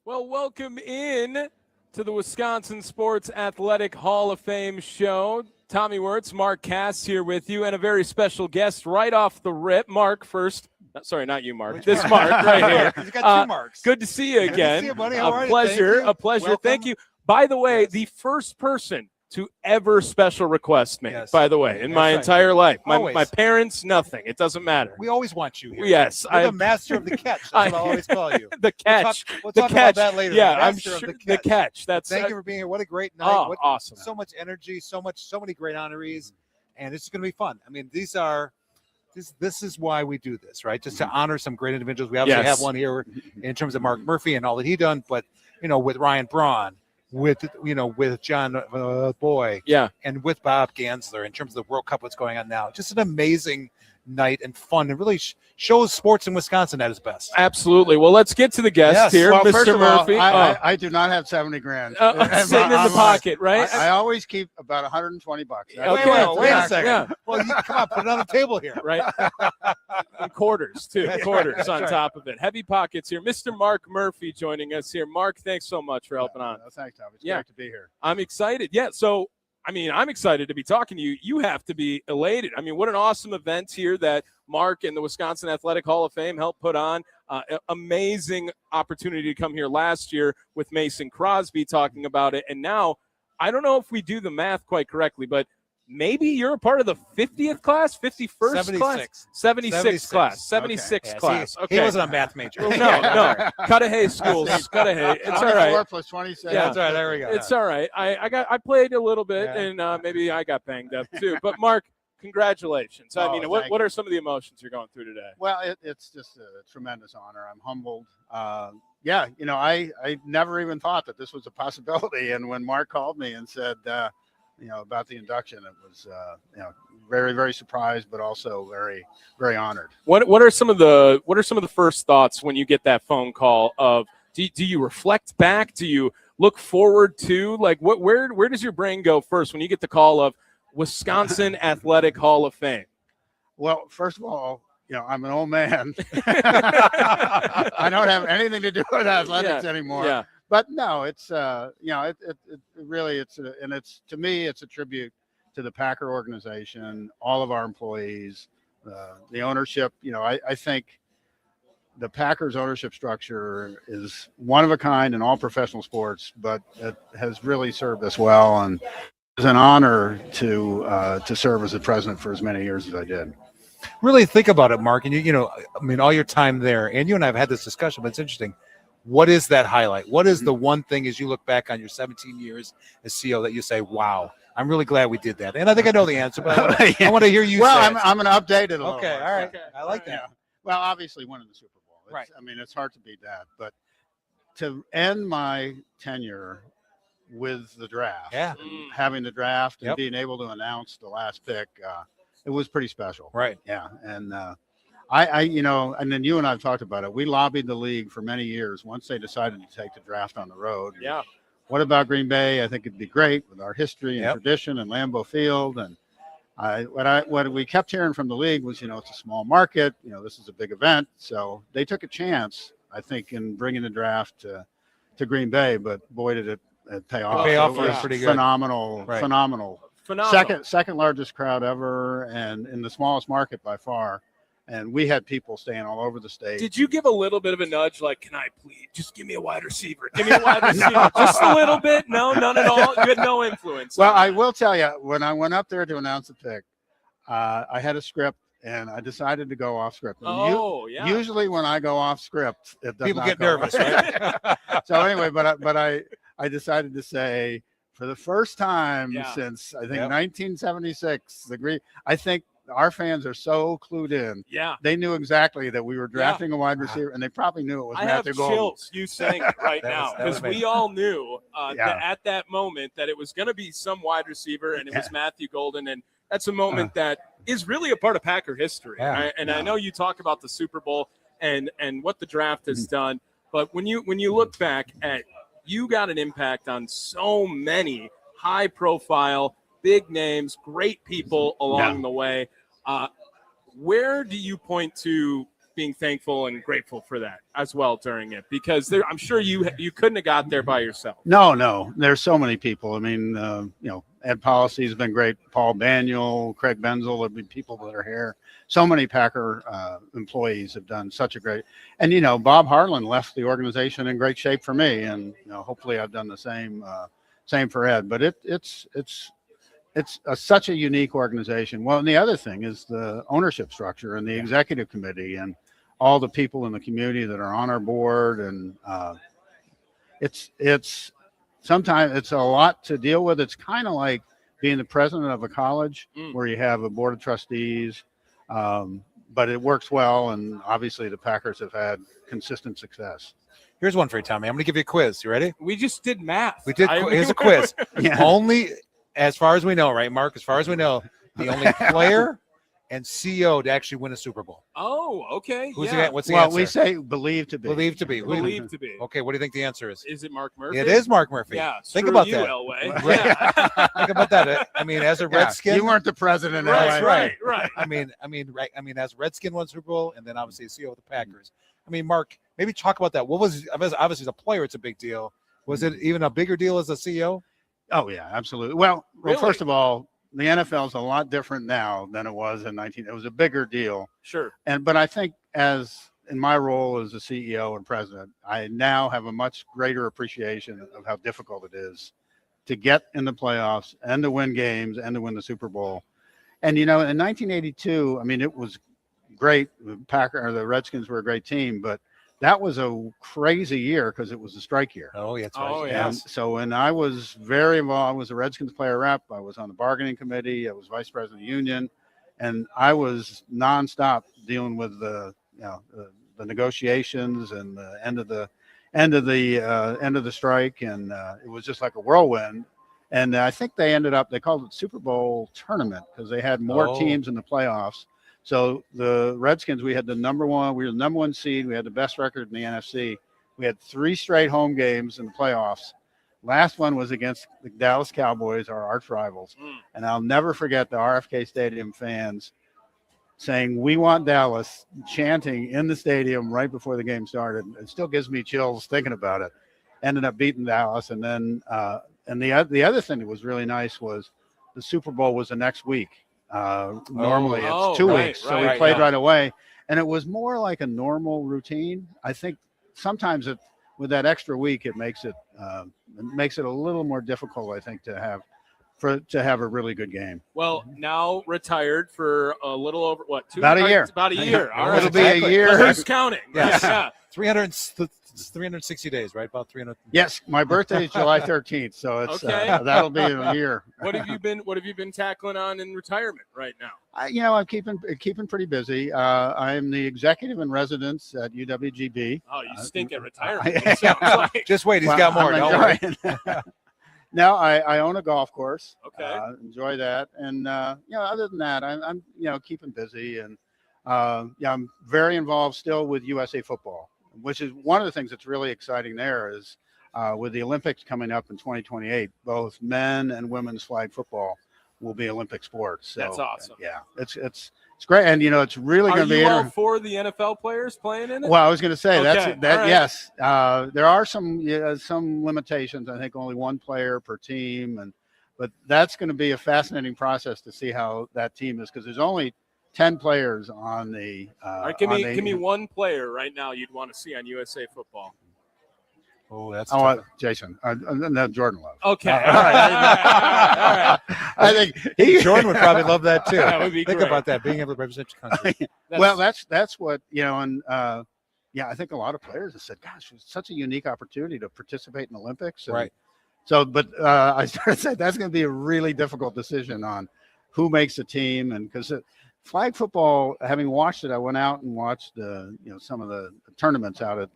Well, welcome in to the Wisconsin Sports Athletic Hall of Fame show. Tommy Wortz, Mark Kass here with you, and a very special guest right off the rip. Mark first. Sorry, not you, Mark. This Mark right here. He's got two Marks. Good to see you again. Good to see you, buddy. How are you? Pleasure. A pleasure. Welcome. Thank you. By the way, the first person to ever special request me, by the way, in my entire life. My parents, nothing. It doesn't matter. We always want you here. Yes. You're the master of the catch. That's what I'll always call you. The catch. We'll talk about that later. Yeah, I'm sure. The catch. That's. Thank you for being here. What a great night. Oh, awesome. So much energy, so many great honorees, and it's going to be fun. I mean, these are. This is why we do this, right? Just to honor some great individuals. We obviously have one here in terms of Mark Murphy and all that he done, but with Ryan Braun, with John Boy, and with Bob Gansler in terms of the World Cup, what's going on now. Just an amazing night and fun, and really shows sports in Wisconsin at its best. Absolutely. Well, let's get to the guest here, well, Mr. Murphy. I do not have 70 grand sitting in the pocket, right? I always keep about $120. Okay, wait a second. Yeah. Well, come on, put it on the table here, right? And quarters too, quarters on top of it. Heavy pockets here. Mr. Mark Murphy joining us here. Mark, thanks so much for helping on. Thanks, Tom. It's great to be here. I'm excited. Yeah. So. I'm excited to be talking to you. You have to be elated. What an awesome event here that Mark and the Wisconsin Athletic Hall of Fame helped put on. Amazing opportunity to come here last year with Mason Crosby talking about it. And now, I don't know if we do the math quite correctly, but maybe you're a part of the 50th class, 51st class? 76th class. 76th class. Okay. He wasn't a math major. No. Cudahy schools. Cudahy. It's all right. 24 plus 27. Yeah, that's right. There we go. It's all right. I played a little bit, and maybe I got banged up too. But Mark, congratulations. What are some of the emotions you're going through today? Well, it's just a tremendous honor. I'm humbled. I never even thought that this was a possibility. And when Mark called me and said, about the induction, it was, very, very surprised, but also very, very honored. What are some of the first thoughts when you get that phone call? Of do you reflect back? Do you look forward to where does your brain go first when you get the call of Wisconsin Athletic Hall of Fame? Well, first of all, I'm an old man. I don't have anything to do with athletics anymore. Yeah. But no, it's to me it's a tribute to the Packer organization, all of our employees, the ownership. I think the Packers ownership structure is one of a kind in all professional sports, but it has really served us well, and it's an honor to serve as the president for as many years as I did. Really think about it, Mark, and all your time there, and you and I have had this discussion, but it's interesting. What is that highlight? What is the one thing as you look back on your 17 years as CEO that you say, wow, I'm really glad we did that? And I think I know the answer, but I want to hear you say it. I'm going to update it a little. Okay, all right. Okay. I like that. Yeah. Well, obviously winning the Super Bowl. It's hard to beat that. But to end my tenure with the draft, having the draft and being able to announce the last pick, it was pretty special. Right. Yeah. And and then you and I have talked about it. We lobbied the league for many years once they decided to take the draft on the road. Yeah. What about Green Bay? I think it'd be great with our history and tradition and Lambeau Field. And what we kept hearing from the league was, it's a small market. This is a big event. So they took a chance, I think, in bringing the draft to Green Bay. But boy, did it pay off. Pay off was pretty good. Phenomenal. Second largest crowd ever, and in the smallest market by far. And we had people staying all over the state. Did you give a little bit of a nudge, like, can I please just give me a wide receiver? Give me a wide receiver. Just a little bit? No, none at all? You had no influence. Well, I will tell you, when I went up there to announce the pick, I had a script, and I decided to go off script. And usually when I go off script, people get nervous, right? So anyway, but I decided to say, for the first time since, I think, 1976, I think our fans are so clued in. Yeah. They knew exactly that we were drafting a wide receiver, and they probably knew it was Matthew Golden. I have chills you saying it right now, because we all knew that at that moment that it was going to be some wide receiver, and it was Matthew Golden. And that's a moment that is really a part of Packer history. Yeah. I know you talk about the Super Bowl and what the draft has done, but when you look back at, you got an impact on so many high-profile, big names, great people along the way. Where do you point to being thankful and grateful for that as well during it, because I'm sure you couldn't have got there by yourself. No, there's so many people. I mean, Ed Policy has been great. Paul Baniel, Craig Benzel, there've been people that are here. So many Packer employees have done such a great, and Bob Harlan left the organization in great shape for me, and hopefully I've done the same for Ed. But it's such a unique organization. Well, and the other thing is the ownership structure and the executive committee and all the people in the community that are on our board, and it's sometimes it's a lot to deal with. It's kind of like being the president of a college where you have a board of trustees, but it works well, and obviously the Packers have had consistent success. Here's one for you, Tommy. I'm going to give you a quiz. You ready? We just did math. Here's a quiz. Only, as far as we know, right, Mark? As far as we know, the only player and CEO to actually win a Super Bowl. Oh, okay. What's the answer? Well, we say believe to be. Believe to be. Believe to be. Okay, what do you think the answer is? Is it Mark Murphy? It is Mark Murphy. Yeah. Think about you, that. Elway. Yeah. Think about that. I mean, as a Redskin, you weren't the president. Right. I mean, as a Redskin won Super Bowl, and then obviously CEO of the Packers. I mean, Mark, maybe talk about that. What was obviously as a player, it's a big deal. Was it even a bigger deal as a CEO? Oh yeah, absolutely. Well, Really? First of all, the NFL is a lot different now than it was in 19. It was a bigger deal. Sure. But I think in my role as a CEO and president, I now have a much greater appreciation of how difficult it is to get in the playoffs and to win games and to win the Super Bowl. And in 1982, I mean, it was great. The Redskins were a great team, but that was a crazy year because it was a strike year. Oh, yeah, that's right. Oh, yeah. And so, and I was very involved. I was a Redskins player rep. I was on the bargaining committee. I was vice president of the union, and I was nonstop dealing with the negotiations and the end of the strike, and it was just like a whirlwind. And I think they called it Super Bowl tournament because they had more teams in the playoffs. So the Redskins, we were the number one seed. We had the best record in the NFC. We had 3 straight home games in the playoffs. Last one was against the Dallas Cowboys, our arch rivals. And I'll never forget the RFK Stadium fans saying, "We want Dallas," chanting in the stadium right before the game started. It still gives me chills thinking about it. Ended up beating Dallas. And then and the other thing that was really nice was the Super Bowl was the next week. Normally it's 2 weeks, so we played right away, and it was more like a normal routine. I think sometimes with that extra week, it makes it a little more difficult, I think, to have a really good game. Well, now retired for a little over about a year. About a year. All right. It'll be a year. Who's counting? Yes. Yeah. 360 days, right? About 300. Yes, my birthday is July 13th, so it's that'll be a year. What have you been tackling on in retirement right now? I'm keeping pretty busy. I'm the executive in residence at UWGB. Oh, you stink at retirement. It sounds like. Just wait, he's got more. Don't worry. Now I own a golf course. Okay. Enjoy that, and other than that, I'm keeping busy, and I'm very involved still with USA Football, which is one of the things that's really exciting there is with the Olympics coming up in 2028, both men and women's flag football will be Olympic sports. So, that's awesome. Yeah, it's great. And, it's really going to be. Are you all for the NFL players playing in it? Well, I was going to say Okay. that. Right. Yes, there are some limitations. I think only one player per team. But that's going to be a fascinating process to see how that team is, because there's only 10 players on the. All right, give me one player right now you'd want to see on USA Football. Oh, that's Jason. No, Jordan Love. Okay. All right. I think Jordan would probably love that too. That would be Think great. about that, being able to represent your country. That's what and I think a lot of players have said, "Gosh, it's such a unique opportunity to participate in the Olympics." And right. So, but I started to say that's going to be a really difficult decision on who makes the team, and because flag football, having watched it, I went out and watched some of the tournaments out at.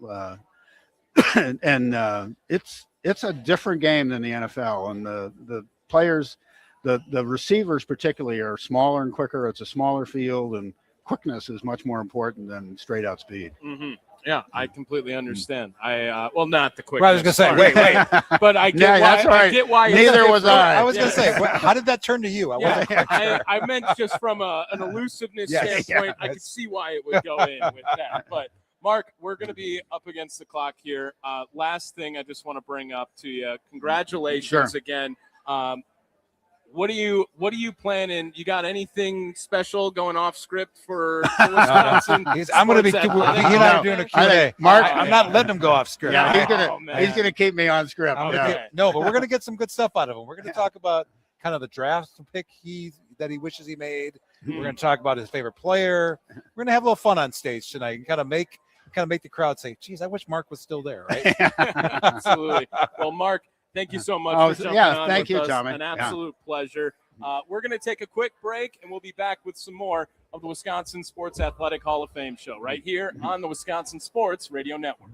and it's a different game than the NFL, and the players, the receivers particularly, are smaller and quicker. It's a smaller field, and quickness is much more important than straight out speed. Mm-hmm. Yeah, I completely understand. Well, not the quick. Well, I was gonna say, wait, but I get Yeah, why. that's right. I get why. Neither was I. I was gonna say, how did that turn to you? I wasn't quite sure. I meant just from an elusiveness Yes, standpoint, I yes. could see why it would go in with that. But Mark, we're going to be up against the clock here. Last thing I just want to bring up to you. Congratulations again. What are you planning? You got anything special going off script for Wisconsin? I'm going to be. He and I are doing a Q&A. Mark, I'm not letting him go off script. Yeah, he's gonna keep me on script. No, but we're going to get some good stuff out of him. We're going to talk about kind of the draft pick that he wishes he made. We're going to talk about his favorite player. We're going to have a little fun on stage tonight and kind of make the crowd say, "Geez, I wish Mark was still there." Right? Absolutely. Well, Mark, thank you so much for jumping on thank with you, us. Tommy. An absolute pleasure. We're going to take a quick break, and we'll be back with some more of the Wisconsin Sports Athletic Hall of Fame show right here on the Wisconsin Sports Radio Network.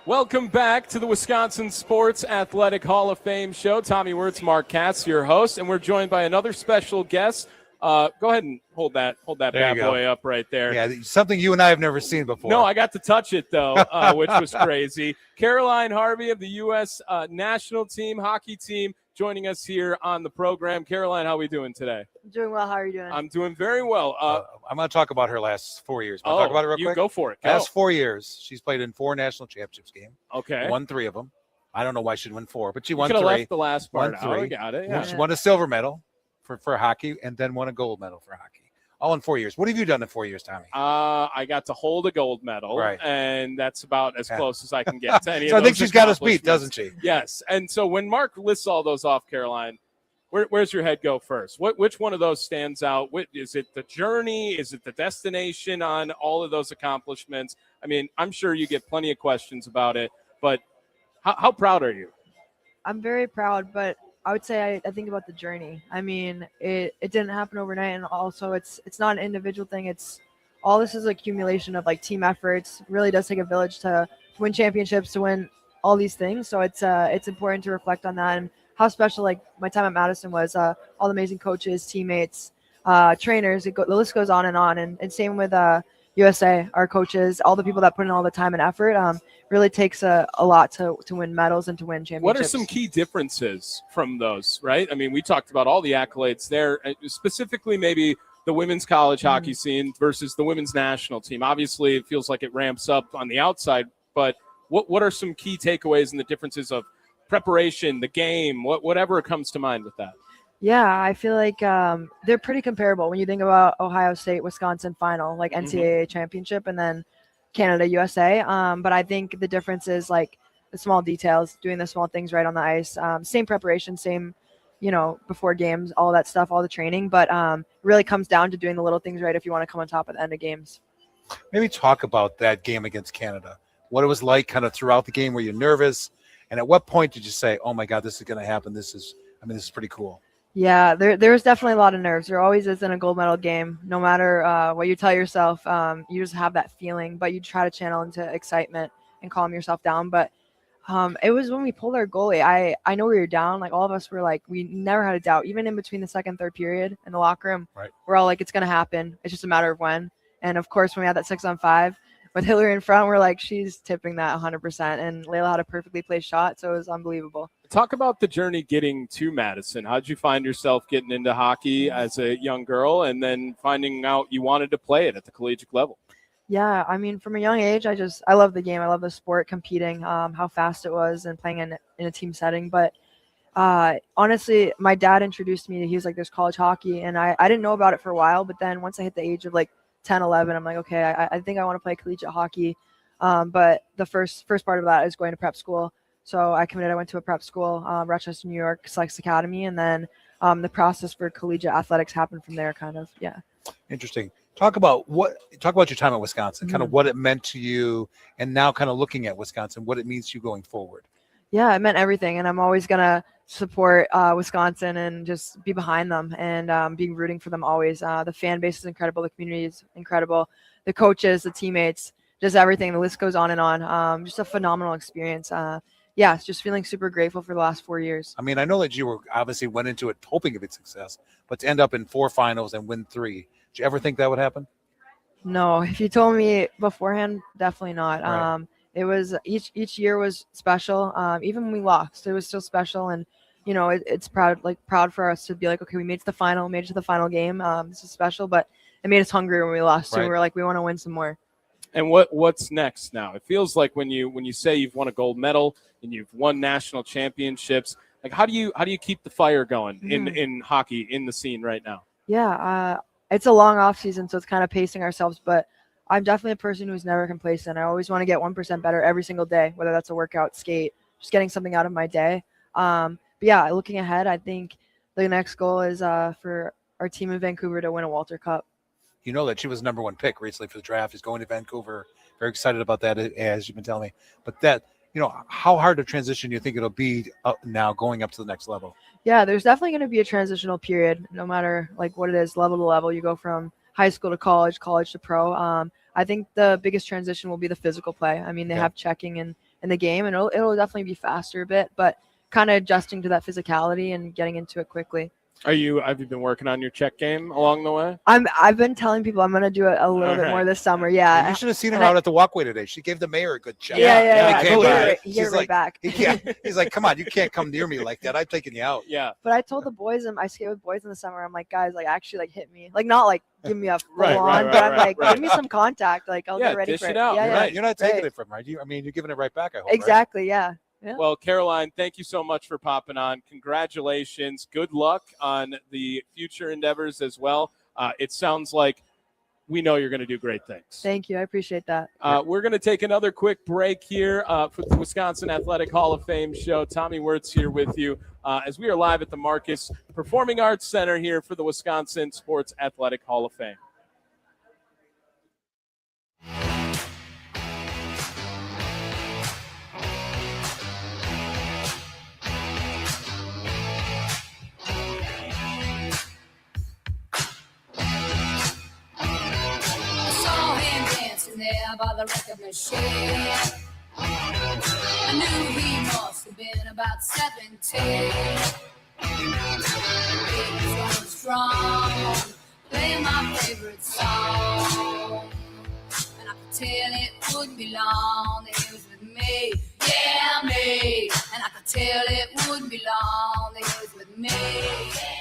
Welcome back to the Wisconsin Sports Athletic Hall of Fame show. Tommy Wortz, Mark Kass, your host, and we're joined by another special guest. Go ahead and hold that bad boy up right there. Yeah, something you and I have never seen before. No, I got to touch it, though, which was crazy. Caroline Harvey of the U.S. national team, hockey team, joining us here on the program. Caroline, how are we doing today? I'm doing well. How are you doing? I'm doing very well. I'm going to talk about her last 4 years. Want to talk about it real quick? Go for it. Go. Last 4 years, she's played in 4 national championships games. Okay. Won 3 of them. I don't know why she'd win 4, but she won 3. Could have left the last part won out. 3. Got it. Yeah. She won a silver medal for hockey and then won a gold medal for hockey. All in 4 years. What have you done in 4 years, Tommy? I got to hold a gold medal, right, and that's about as close as I can get to any so of I think those she's got us beat, doesn't she? Yes. And so when Mark lists all those off, Caroline, where's your head go first? Which one of those stands out? Is it the journey? Is it the destination on all of those accomplishments? I mean, I'm sure you get plenty of questions about it, but how proud are you? I'm very proud, but I would say I think about the journey. I mean, it didn't happen overnight, and also it's not an individual thing. It's all this is accumulation of like team efforts. It really does take a village to win championships, to win all these things. So it's important to reflect on that and how special like my time at Madison was. All the amazing coaches, teammates, trainers. The list goes on. And same with USA, our coaches, all the people that put in all the time and effort. Really takes a lot to win medals and to win championships. What are some key differences from those, right? I mean, we talked about all the accolades there, specifically maybe the women's college hockey scene versus the women's national team. Obviously, it feels like it ramps up on the outside, but what are some key takeaways and the differences of preparation, the game, whatever comes to mind with that? Yeah, I feel like they're pretty comparable when you think about Ohio State, Wisconsin final, like NCAA championship, and then Canada, USA. But I think the difference is like the small details, doing the small things right on the ice. Same preparation, same, before games, all that stuff, all the training. But it really comes down to doing the little things right if you want to come on top at the end of games. Maybe talk about that game against Canada. What it was like kind of throughout the game. Were you nervous? And at what point did you say, oh, my God, this is going to happen? This is pretty cool. Yeah, there was definitely a lot of nerves. There always is in a gold medal game. No matter what you tell yourself, you just have that feeling, but you try to channel into excitement and calm yourself down. But it was when we pulled our goalie. I know we were down. Like all of us were like, we never had a doubt. Even in between the second, third period in the locker room, right, we're all like, it's going to happen. It's just a matter of when. And of course, when we had that 6-on-5 with Hillary in front, we're like, she's tipping that 100%. And Layla had a perfectly placed shot, so it was unbelievable. Talk about the journey getting to Madison. How'd you find yourself getting into hockey as a young girl and then finding out you wanted to play it at the collegiate level? Yeah, I mean, from a young age, I love the game. I love the sport, competing, how fast it was and playing in a team setting. But honestly, my dad introduced me. He was like, there's college hockey. And I didn't know about it for a while. But then once I hit the age of like 10, 11, I'm like, okay, I think I want to play collegiate hockey. But the first part of that is going to prep school. So I committed. I went to a prep school, Rochester, New York, Selects Academy, and then the process for collegiate athletics happened from there. Kind of, yeah. Interesting. Talk about your time at Wisconsin, kind of what it meant to you, and now kind of looking at Wisconsin, what it means to you going forward. Yeah, it meant everything, and I'm always gonna support Wisconsin and just be behind them and be rooting for them always. The fan base is incredible, the community is incredible, the coaches, the teammates, just everything. The list goes on and on. Just a phenomenal experience. Yeah, it's just feeling super grateful for the last 4 years. I mean, I know that you were obviously went into it hoping of its success, but to end up in 4 finals and win 3, did you ever think that would happen? No, if you told me beforehand, definitely not. Right. It was each year was special. Even when we lost, it was still special, and it's proud for us to be like, okay, we made it to the final game. This is special, but it made us hungry when we lost. So we were like, we want to win some more. And what's next now? It feels like when you say you've won a gold medal and you've won national championships, like how do you keep the fire going in hockey in the scene right now? Yeah, it's a long off season, so it's kind of pacing ourselves, but I'm definitely a person who's never complacent. I always want to get 1% better every single day, whether that's a workout, skate, just getting something out of my day. But yeah, looking ahead, I think the next goal is for our team in Vancouver to win a Walter Cup. You know that she was number 1 pick recently for the draft. She's going to Vancouver. Very excited about that, as you've been telling me. But that, how hard a transition do you think it'll be now going up to the next level? Yeah, there's definitely going to be a transitional period, no matter like what it is, level to level. You go from high school to college to pro. I think the biggest transition will be the physical play. I mean, they have checking and in the game, and it'll definitely be faster a bit, but kind of adjusting to that physicality and getting into it quickly. Have you been working on your check game along the way? I've been telling people I'm gonna do it a little bit more this summer. Yeah. You should have seen her out at the walkway today. She gave the mayor a good check. Yeah. He came back. He gave it right back. Yeah. He's like, come on, you can't come near me like that. I'm taking you out. Yeah. But I told the boys, I skate with boys in the summer. I'm like, guys, like actually like hit me, like not like give me a full on, but I'm like, give me some contact. Like I'll get ready dish for it out. Yeah, You're not taking it from her. You're giving it right back. I hope. Exactly. Yeah. Yeah. Well, Caroline, thank you so much for popping on. Congratulations. Good luck on the future endeavors as well. It sounds like we know you're going to do great things. Thank you. I appreciate that. We're going to take another quick break here for the Wisconsin Athletic Hall of Fame show. Tommy Wortz here with you as we are live at the Marcus Performing Arts Center here for the Wisconsin Sports Athletic Hall of Fame. There by the record machine, I knew he must have been about 17. He was going strong, playing my favorite song, and I could tell it wouldn't be long that he was with me, yeah me, and I could tell it wouldn't be long that he was with me, yeah.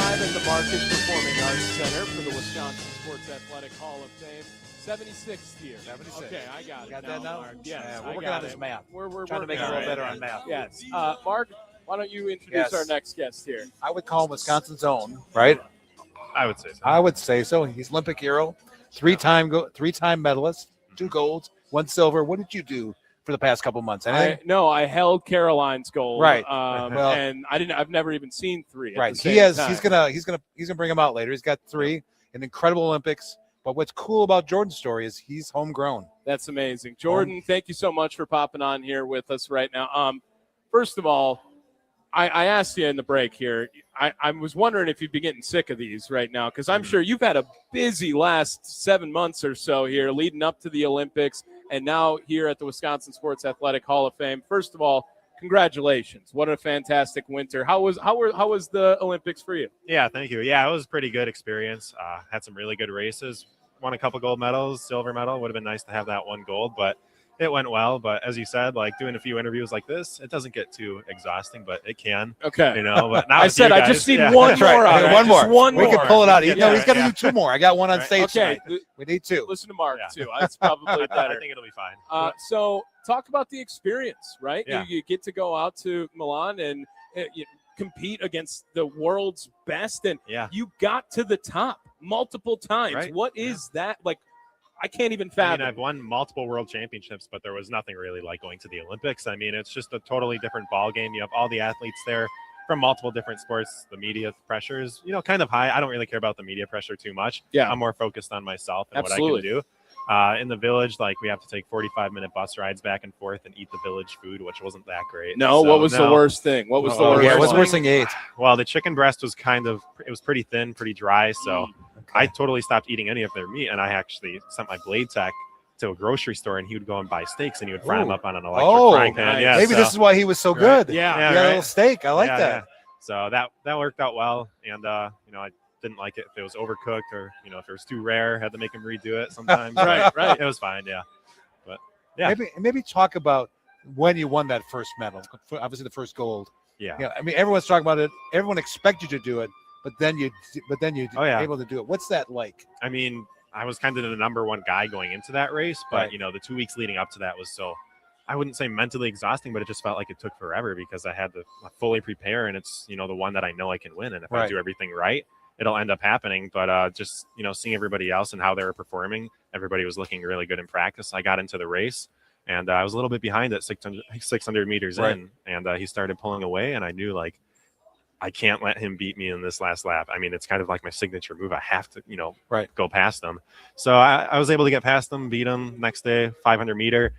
live at the Market Performing Arts Center for the Wisconsin Sports Athletic Hall of Fame. 76th year. 76. Okay, I got it. Got that now? Mark. Yes, Yeah, I we're working got on this it. math. We're Trying to make it a working little on better on math. Yes. Mark, why don't you introduce Yes. our next guest here? I would call him Wisconsin's own, right? I would say so. I would say so. He's Olympic hero, three-time medalist, 2 golds, 1 silver. What did you do for the past couple months? Anything? I held Caroline's gold. Right. Well, and I've never even seen 3. Right. At the same time. He's gonna bring him out later. He's got 3, an incredible Olympics. But what's cool about Jordan's story is he's homegrown. That's amazing. Jordan, thank you so much for popping on here with us right now. First of all, I asked you in the break here, I was wondering if you'd be getting sick of these right now, because I'm sure you've had a busy last 7 months or so here leading up to the Olympics and now here at the Wisconsin Sports Athletic Hall of Fame. First of all, congratulations. What a fantastic winter. How was the Olympics for you? Yeah, thank you. Yeah, it was a pretty good experience. Had some really good races. Won a couple gold medals, silver medal. Would have been nice to have that 1 gold, but it went well. But as you said, like doing a few interviews like this, it doesn't get too exhausting, but it can. Okay. You know, but now I said I just need one more. Right. Out. One more. Just one we more. can pull it out. Yeah, No, he's got to yeah. do 2 more. I got 1 on Right. stage Okay. tonight. We need 2. Listen to Mark, Yeah. too. That's probably I better. think it'll be fine. So talk about the experience, right? Yeah. You get to go out to Milan and you compete against the world's best, and Yeah. you got to the top multiple times. Right. What is that like? I can't even I fathom. mean, I've won multiple world championships, but there was nothing really like going to the Olympics. I mean, it's just a totally different ball game. You have all the athletes there from multiple different sports. The media pressure is, kind of high. I don't really care about the media pressure too much. Yeah. I'm more focused on myself and Absolutely. what I can do. In the village, like we have to take 45-minute bus rides back and forth and eat the village food, which wasn't that great. No, So, what was the worst thing? What was the Oh, worst? Yeah, what's thing? worse than you ate? Well, the chicken breast was it was pretty thin, pretty dry. So I totally stopped eating any of their meat. And I actually sent my blade tech to a grocery store, and he would go and buy steaks, and he would fry them up on an electric frying pan. nice. Yeah, Maybe so, this is why he was so good. Yeah. Yeah, He got a right. little steak. I like Yeah, that. So that worked out well. And, I didn't like it if it was overcooked or, if it was too rare, had to make him redo it sometimes. Right. It was fine. Yeah. But yeah. Maybe talk about when you won that first medal. Obviously, the first gold. Yeah. Yeah, I mean, everyone's talking about it. Everyone expected you to do it, but then you Oh, yeah. able to do it. What's that like? I mean, I was kind of the number 1 guy going into that race, but Right. the 2 weeks leading up to that was so, I wouldn't say mentally exhausting, but it just felt like it took forever because I had to fully prepare, and it's the one that I know I can win, and if I Right. do everything right, it'll end up happening. But just seeing everybody else and how they were performing, everybody was looking really good in practice. I got into the race, and I was a little bit behind at 600 meters Right. in, and he started pulling away, and I knew like, I can't let him beat me in this last lap. I mean, it's kind of like my signature move. I have to, Right. go past him. So I was able to get past him, beat him next day, 500 meter.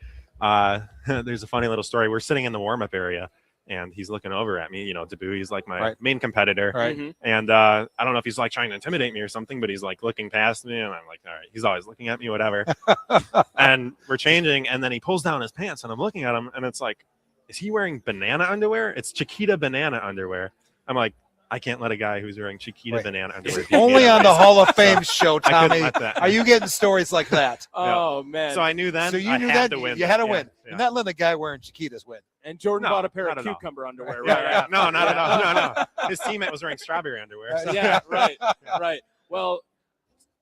There's a funny little story. We're sitting in the warm-up area, and he's looking over at me. Debu, he's like my Right. main competitor. Right. Mhm. And I don't know if he's like trying to intimidate me or something, but he's like looking past me, and I'm like, all right, he's always looking at me, whatever. And we're changing, and then he pulls down his pants, and I'm looking at him, and it's like, is he wearing banana underwear? It's Chiquita banana underwear. I'm like, I can't let a guy who's wearing Chiquita Right. banana underwear beat me Only in a on the race. Hall of Fame show, I couldn't Tommy. let that. Are you getting stories like that? Oh man! So I knew then. So you I knew had that to win. you had to Yeah, win. yeah. You're not letting the guy wearing Chiquitas win. and Jordan No, bought a pair of not at all. cucumber underwear. Yeah, Right yeah. after. No, not at all. No. His teammate was wearing strawberry underwear. So. Yeah, right. Well,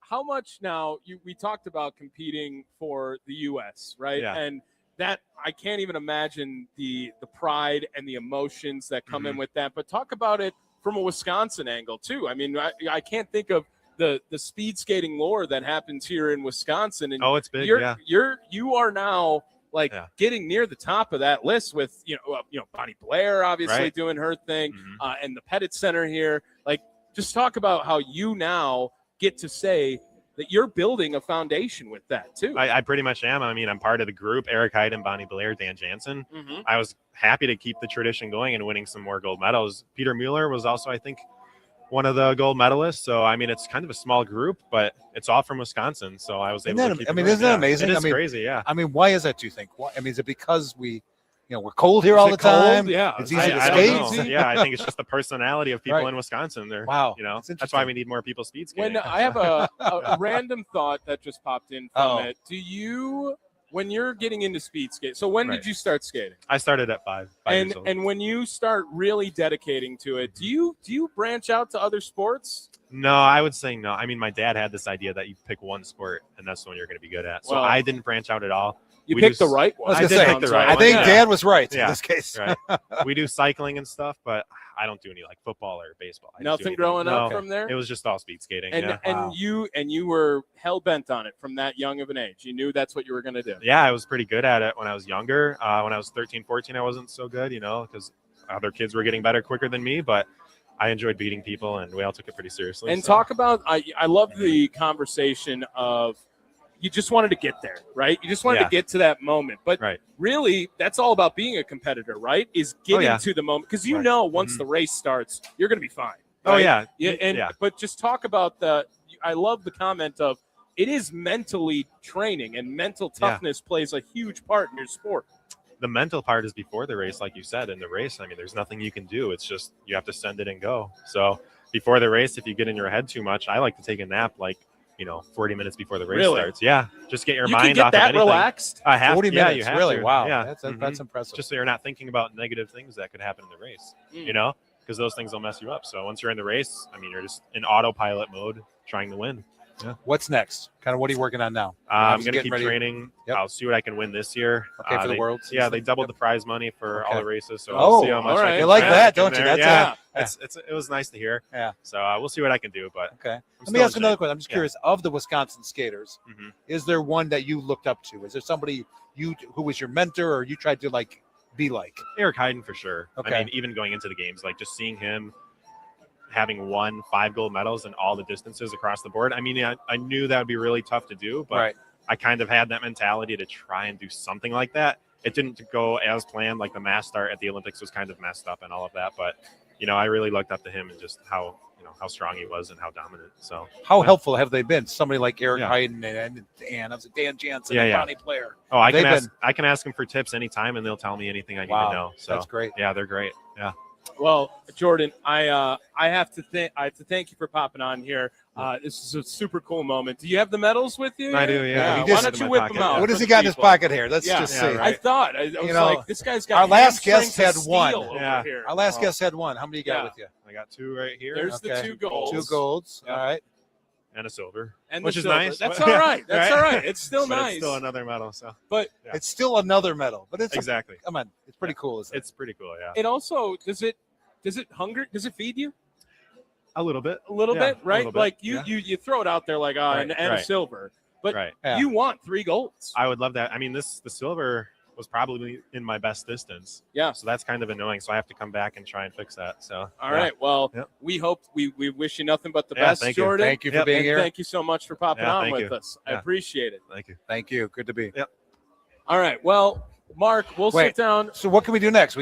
how much now? We talked about competing for the U.S., right? Yeah. And that I can't even imagine the pride and the emotions that come in with that. But talk about it from a Wisconsin angle too. I mean, I can't think of the speed skating lore that happens here in Wisconsin. And Oh, it's big. you're Yeah. you are now like Yeah. getting near the top of that list with Bonnie Blair obviously Right. doing her thing, Mhm. and the Pettit Center here. Like, just talk about how you now get to say that you're building a foundation with that too. I pretty much am. I mean, I'm part of the group. Eric Hyde, Bonnie Blair, Dan Jansen. Mhm. I was happy to keep the tradition going and winning some more gold medals. Peter Mueller was also, I think, one of the gold medalists. So, I mean, it's kind of a small group, but it's all from Wisconsin. So I was able to keep it going. isn't that Yeah. amazing? It is I mean, crazy, yeah. I mean, why is that, do you think? Why, I mean, is it because we're cold here Is all it the time? cold? Yeah. It's easy to I skate. don't know. Yeah, I think it's just the personality of people Right. in Wisconsin. They're, Wow. that's interesting. why we need more people speed skating. When I have a random thought that just popped in from Uh-oh. it. Do you when you're getting into speed skate, so when Right. did you start skating? I started at 5 years old. And when you start really dedicating to it, do you branch out to other sports? No, I would say no. I mean, my dad had this idea that you pick one sport and that's the one you're going to be good at. So Well, I didn't branch out at all. You We picked do the right one. I was I gonna did say, pick the right I one. think Yeah. Dad was right in Yeah. this case. Right. We do cycling and stuff, but I don't do any like football or baseball. I just do Nothing anything. growing up No, from there? It was just all speed skating. And yeah. and you were hell bent on it from that young of an age. You knew that's what you were going to do. Yeah, I was pretty good at it when I was younger. When I was 13, 14, I wasn't so good, because other kids were getting better quicker than me, but I enjoyed beating people and we all took it pretty seriously. And so. talk about I love the conversation of you just wanted to get there, right? You just wanted to Yeah. get to that moment. But Right. really, that's all about being a competitor, right? Is getting yeah. to the moment because you Right. know once Mhm. the race starts, you're going to be fine. Oh, right? yeah. But just talk about I love the comment of it is mentally training and mental toughness plays a huge part in your sport. The mental part is before the race, like you said. In the race, I mean, there's nothing you can do. It's just you have to send it and go. So before the race, if you get in your head too much, I like to take a nap 40 minutes before the race Really? starts. Yeah, just get your You mind can get off that of anything. relaxed. I have 40 to. Yeah, minutes, you have really? to. Wow, Yeah, that's Mhm. impressive. Just so you're not thinking about negative things that could happen in the race. Mm. Because those things will mess you up. So once you're in the race, I mean, you're just in autopilot mode trying to win. What's next? Kind of what are you working on now? I'm Obviously going to getting keep ready- training. Yep. I'll see what I can win this year. Okay, for the they- Worlds. Yeah, they doubled Yep. the prize money for all Okay. the races. So Oh, we'll see how much all I right. can You like crack that, in don't you? there. That's yeah. It was nice to hear. Yeah. So we'll see what I can do. But Okay. I'm Let me still ask in another shape. question. I'm just Yeah. curious. Of the Wisconsin skaters, Mhm. is there one that you looked up to? Is there somebody who was your mentor, or you tried to be like? Eric Heiden for sure. Okay. I mean, even going into the games, just seeing him having won 5 gold medals in all the distances across the board. I mean, I knew that would be really tough to do, but Right. I kind of had that mentality to try and do something like that. It didn't go as planned. Like the mass start at the Olympics was kind of messed up and all of that. But, I really looked up to him and just how strong he was and how dominant. So How helpful have they been? Somebody like Eric Yeah. Heiden and Dan Jansen, Yeah, and yeah. Bonnie Player. Oh, I They've can ask them for tips anytime and they'll tell me anything I need Wow, to know. So that's great. yeah, they're great. Yeah. Well, Jordan, I have to thank you for popping on here. This is a super cool moment. Do you have the medals with you? I do, yeah. He Why just- don't you in my whip pocket, them out? yeah. What has for he the got in his people? pocket here? Let's Yeah, just yeah, see. right. I thought I was know, like, this guy's got our last hamstrings guest had of one. steel over Yeah. here. Our last guest had one. How many you got Yeah. with you? I got 2 right here. There's the Okay. 2 golds. 2 golds. Yep. All right. and a silver. And which the is silver. nice. That's all right. That's all right. It's still But nice. It's still another medal. So But Yeah. It's still another medal, but it's exactly. come on, it's pretty cool. Isn't it? It's pretty cool. Yeah. it also does it feed you A little bit. a little Yeah, bit, a right? little bit, Like yeah. you throw it out there like and a right. silver, but Right. Yeah. you want 3 golds. I would love that. I mean, the silver was probably in my best distance. Yeah. So that's kind of annoying. So I have to come back and try and fix that. So All right. Well, Yep. we hope we wish you nothing but the Yeah, best, thank you. Jordan. Thank you for Yep. being And here. thank you so much for popping Yeah, on thank with you. us. I Yeah. appreciate it. Thank you. Thank you. Good to be. All right. Well, Mark, we'll Wait. sit down. So what can we do next?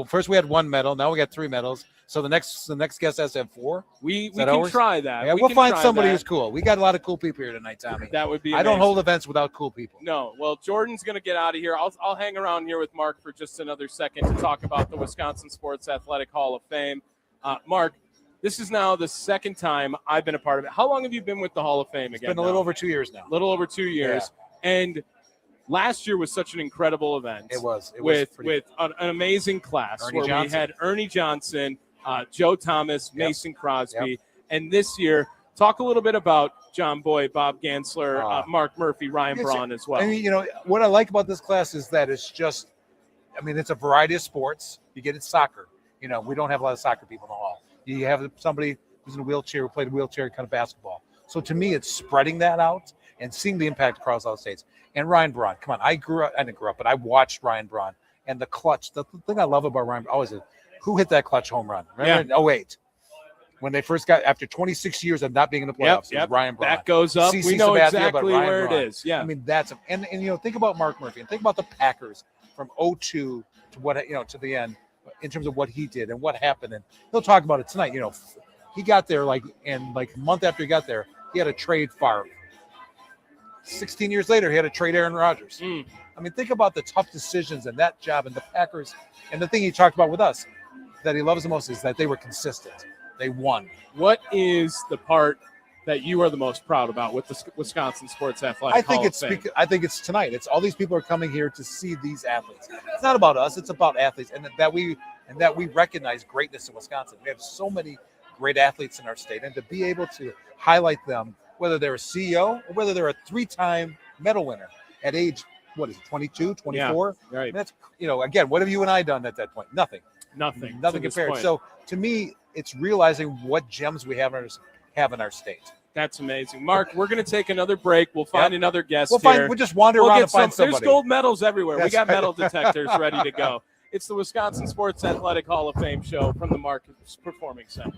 First we had 1 medal. Now we got 3 medals. So the next guest has to have 4. We that can ours? try that. Yeah, We we'll can find try somebody that. who's cool. We got a lot of cool people here tonight, Tommy. That would be. I don't amazing. hold events without cool people. No. Well, Jordan's going to get out of here. I'll hang around here with Mark for just another second to talk about the Wisconsin Sports Athletic Hall of Fame. Mark, this is now the second time I've been a part of it. How long have you been with the Hall of Fame It's again? been a little over 2 years now. little over 2 years. And last year was such an incredible event. It was. It with was pretty, an amazing class Ernie where Johnson. we had Ernie Johnson, Joe Thomas, Yep. Mason Crosby, and this year, talk a little bit about John Boyd, Bob Gansler, Mark Murphy, Ryan Yes, Braun as well. I mean, what I like about this class is that it's just, it's a variety of sports. You get it soccer. We don't have a lot of soccer people in the hall. You have somebody who's in a wheelchair who played wheelchair kind of basketball. So to me, it's spreading that out and seeing the impact across all states. And Ryan Braun, come on, I didn't grow up, but I watched Ryan Braun and the clutch. The thing I love about Ryan always is who hit that clutch home run? Remember in 08 when they first got after 26 years of not being in the playoffs? It was Ryan Braun. That goes up. CC We know Sabathia, but exactly Ryan where Braun. it is. Yeah. I mean, that's and think about Mark Murphy and think about the Packers from 02 to what to the end in terms of what he did and what happened. And he'll talk about it tonight. He got there a month after he got there, he had to trade Favre. 16 years later, he had to trade Aaron Rodgers. I mean, think about the tough decisions and that job and the Packers. And the thing he talked about with us that he loves the most is that they were consistent. They won. What is the part that you are the most proud about with the Wisconsin Sports Athletic Hall of Fame? I think it's tonight. It's all these people are coming here to see these athletes. It's not about us. It's about athletes, and that we recognize greatness in Wisconsin. We have so many great athletes in our state, and to be able to highlight them, whether they're a CEO or whether they're a 3-time medal winner at age, what is it, 22, 24? Yeah, right. And that's, again, what have you and I done at that point? Nothing compared. So to me, it's realizing what gems we have in our state. That's amazing. Mark, we're going to take another break. We'll find another guest We'll just wander around and find somebody. There's gold medals everywhere. That's we got right. medal detectors ready to go. It's the Wisconsin Sports Athletic Hall of Fame show from the Mark Performing Center.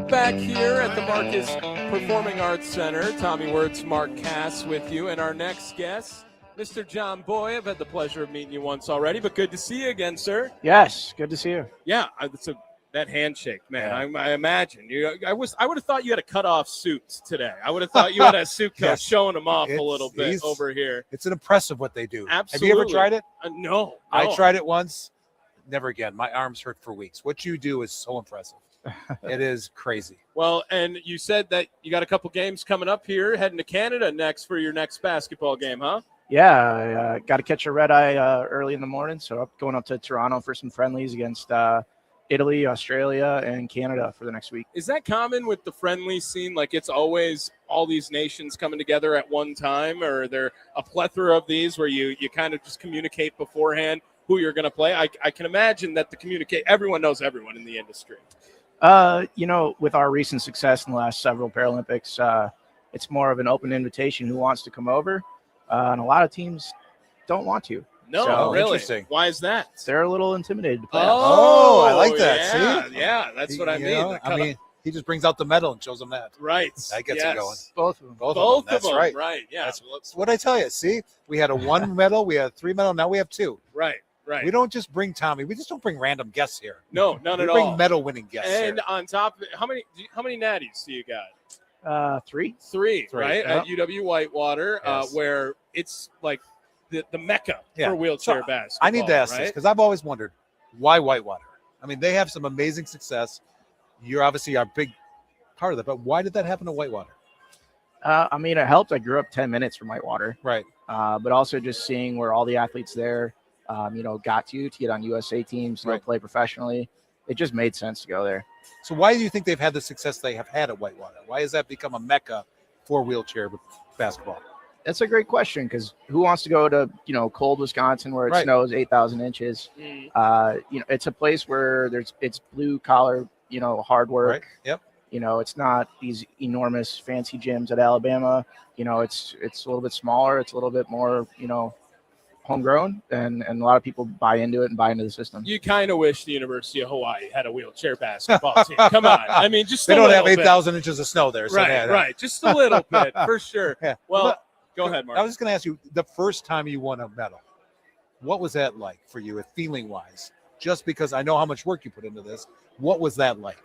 Back here at the Marcus Performing Arts Center, Tommy Wortz, Mark Kass with you, and our next guest, Mr. John Boy. I've had the pleasure of meeting you once already, but good to see you again, sir. Yes, good to see you. Yeah, that handshake, man. Yeah. I imagine I would have thought you had a cut-off suit today. I would have thought you had a suit coat Yes. showing them off a little bit over here. It's an impressive what they do. Absolutely. Have you ever tried it? No. I tried it once. Never again. My arms hurt for weeks. What you do is so impressive. It is crazy. Well, and you said that you got a couple games coming up here, heading to Canada next for your next basketball game, huh? Yeah, I got to catch a red eye early in the morning, so I'm going up to Toronto for some friendlies against Italy, Australia, and Canada for the next week. Is that common with the friendly scene? Like it's always all these nations coming together at one time, or are there a plethora of these where you kind of just communicate beforehand who you're going to play? I can imagine that everyone knows everyone in the industry. With our recent success in the last several Paralympics, it's more of an open invitation who wants to come over, and a lot of teams don't want to. No, So, really? interesting. Why is that? They're a little intimidated to play. Oh, I like that. Yeah, See? yeah, that's what I You mean. know, The I mean, he just brings out the medal and shows them that. right. That gets yes. it going. Both of them. Both Both of them. That's them, right. Yeah. That's what I tell you. See, we had a 1 medal, we had a 3 medal, now we have 2. right. We don't just bring Tommy. We just don't bring random guests here. No, none We at bring all. medal-winning guests And here. on top of it, how many natties do you got? 3. Three, right? Yep. At UW Whitewater, Yes. where it's like the mecca Yeah. for wheelchair So, basketball. I need to ask this right? because I've always wondered why Whitewater. I mean, they have some amazing success. You're obviously a big part of that, but why did that happen to Whitewater? It helped. I grew up 10 minutes from Whitewater, Right. but also just seeing where all the athletes there, got to get on USA teams, Right. play professionally. It just made sense to go there. So why do you think they've had the success they have had at Whitewater? Why has that become a mecca for wheelchair basketball? That's a great question because who wants to go to cold Wisconsin where it Right. snows 8,000 inches? It's a place where it's blue collar, hard work. Right. Yep. It's not these enormous fancy gyms at Alabama. It's a little bit smaller. It's a little bit more homegrown, and a lot of people buy into it and buy into the system. You kind of wish the University of Hawaii had a wheelchair basketball team. Come on. I mean, just They a don't little have bit. 8,000 inches of snow there. So Right. Just a little bit, for sure. Yeah. Well, But- go ahead, Mark. I was just going to ask you, the first time you won a medal, what was that like for you, feeling-wise? Just because I know how much work you put into this, what was that like?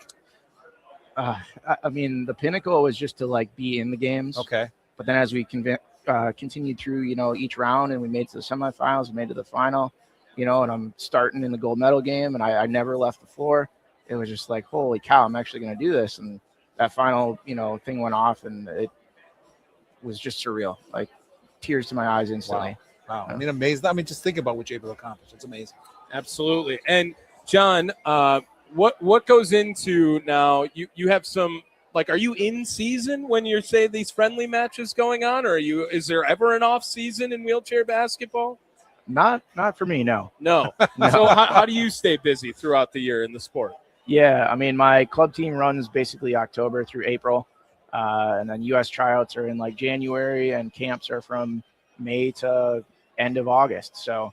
The pinnacle was just to be in the games. Okay. But then as we continued through, each round and we made it to the semifinals, we made it to the final, and I'm starting in the gold medal game and I never left the floor. It was just like, holy cow, I'm actually going to do this. And that final, thing went off and it was just surreal, like tears to my eyes instantly. Wow. I mean, amazing. I mean, just think about what you're able to accomplish. It's amazing. Absolutely. And John, what goes into now? You have some are you in season when you say these friendly matches going on, or is there ever an off season in wheelchair basketball? Not for me, no. No. So how do you stay busy throughout the year in the sport? Yeah, my club team runs basically October through April, and then U.S. tryouts are in January, and camps are from May to end of August. So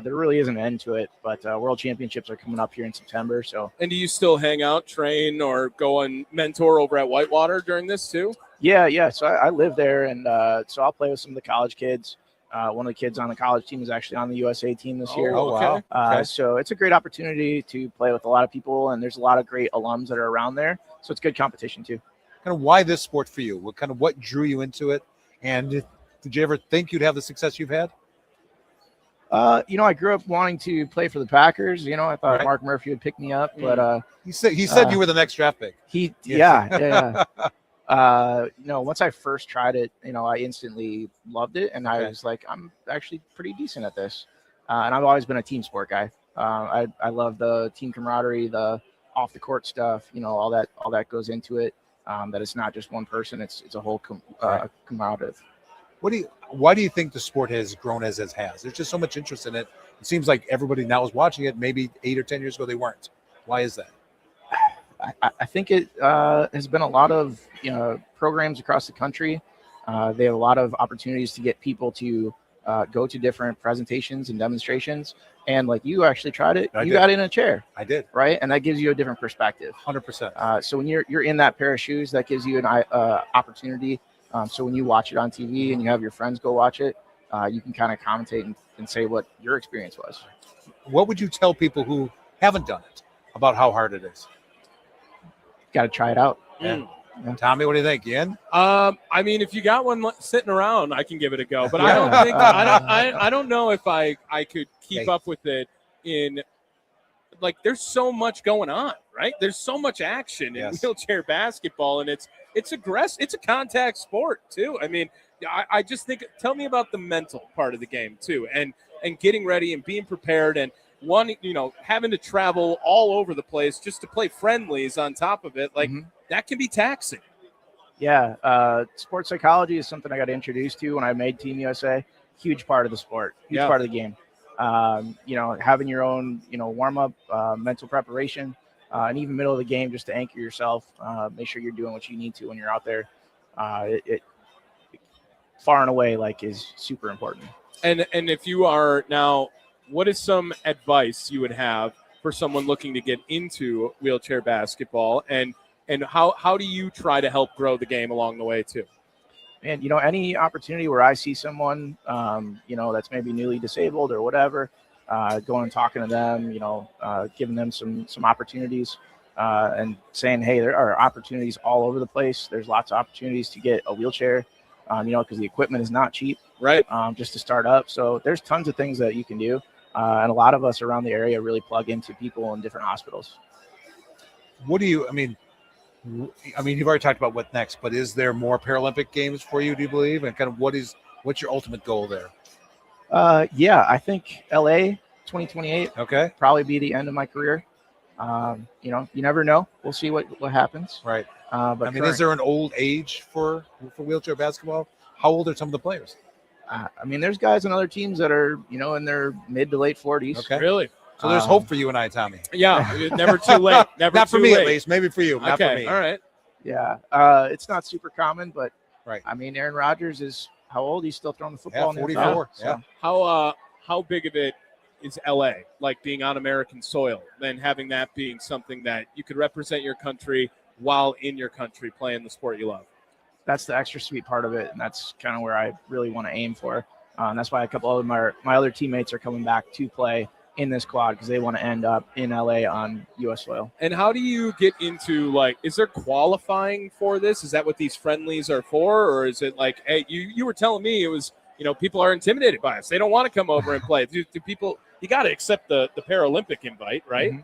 there really isn't an end to it, but World Championships are coming up here in September. So. And do you still hang out, train, or go and mentor over at Whitewater during this too? Yeah. So I live there, and so I'll play with some of the college kids. One of the kids on the college team is actually on the USA team this year. Oh, wow. Okay. So it's a great opportunity to play with a lot of people, and there's a lot of great alums that are around there. So it's good competition too. Kind of why this sport for you? What drew you into it? And did you ever think you'd have the success you've had? I grew up wanting to play for the Packers. I thought Right. Mark Murphy would pick me up, but He said you were the next draft pick. yeah. Once I first tried it, I instantly loved it, and I was like, I'm actually pretty decent at this. And I've always been a team sport guy. I love the team camaraderie, the off the court stuff. All that goes into it. That it's not just one person; it's a whole camaraderie. Why do you think the sport has grown as it has? There's just so much interest in it. It seems like everybody now is watching it. Maybe 8 or 10 years ago they weren't. Why is that? I think it has been a lot of programs across the country. They have a lot of opportunities to get people to go to different presentations and demonstrations. And like you actually tried it, I you did. got in a chair, I did. right? And that gives you a different perspective. 100%. So when you're in that pair of shoes, that gives you an opportunity. So when you watch it on TV and you have your friends go watch it, you can kind of commentate and say what your experience was. What would you tell people who haven't done it about how hard it is? Got to try it out. Yeah. Tommy, what do you think? Ian? I mean, if you got one sitting around, I can give it a go. But I don't think I don't know if I could keep up with it in like. There's so much going on, right? There's so much action in wheelchair basketball, and it's aggressive. It's a contact sport too. I mean, I just think. Tell me about the mental part of the game too, and getting ready and being prepared and having to travel all over the place just to play friendlies on top of it. Like that can be taxing. Yeah. Sports psychology is something I got introduced to when I made Team USA. Huge part of the sport, huge part of the game. Having your own, warm up, mental preparation, and even middle of the game just to anchor yourself, make sure you're doing what you need to when you're out there. It far and away is super important. And if you are now, what is some advice you would have for someone looking to get into wheelchair basketball, and how do you try to help grow the game along the way too? And any opportunity where I see someone, that's maybe newly disabled or whatever, going and talking to them, giving them some opportunities, and saying, hey, there are opportunities all over the place. There's lots of opportunities to get a wheelchair, because the equipment is not cheap, right? Just to start up. So there's tons of things that you can do. And a lot of us around the area really plug into people in different hospitals. I mean, you've already talked about what next, but is there more Paralympic games for you, do you believe? And kind of what's your ultimate goal there? Yeah, I think LA 2028. Okay. Probably be the end of my career. You never know. We'll see what happens. Right. But is there an old age for wheelchair basketball? How old are some of the players? There's guys on other teams that are, in their mid to late 40s. Okay. Really? So there's hope for you and I, Tommy. Yeah. Never too late. Never not too for me, late. at least. Maybe for you. Not for me. All right. Yeah. It's not super common, but right. Aaron Rodgers is how old? He's still throwing the football. Yeah, 44. So. Yeah. How big of it is LA, like being on American soil, then having that being something that you could represent your country while in your country playing the sport you love? That's the extra sweet part of it, and that's kind of where I really want to aim for. And that's why a couple of my other teammates are coming back to play in this quad because they want to end up in LA on U.S. soil. And how do you get into, is there qualifying for this? Is that what these friendlies are for? Or is it like, hey, you were telling me it was, people are intimidated by us. They don't want to come over and play. Do people, you got to accept the Paralympic invite, right? Mm-hmm.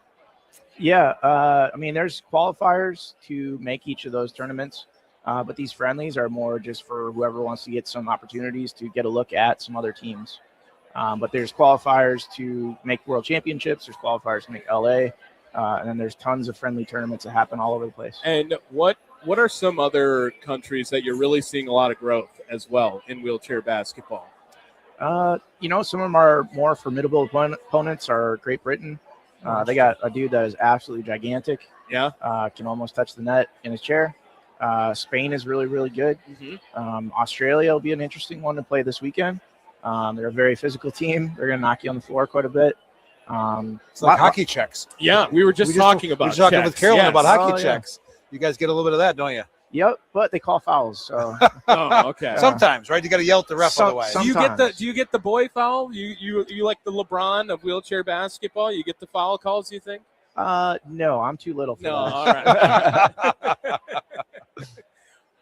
Yeah. There's qualifiers to make each of those tournaments. But these friendlies are more just for whoever wants to get some opportunities to get a look at some other teams. But there's qualifiers to make world championships. There's qualifiers to make LA. And then there's tons of friendly tournaments that happen all over the place. And what are some other countries that you're really seeing a lot of growth as well in wheelchair basketball? Some of them are more formidable opponents are Great Britain. They got a dude that is absolutely gigantic. Yeah. Can almost touch the net in his chair. Spain is really, really good. Mm-hmm. Australia will be an interesting one to play this weekend. They're a very physical team. They're going to knock you on the floor quite a bit. It's like hockey checks. Yeah, we were just talking about checks. Talking with Carolyn about hockey yeah. checks. You guys get a little bit of that, don't you? Yep, but they call fouls. So oh, okay. Sometimes, right? You got to yell at the ref otherwise. Do you get the boy foul? You like the LeBron of wheelchair basketball? You get the foul calls, you think? No, I'm too little for that. All right.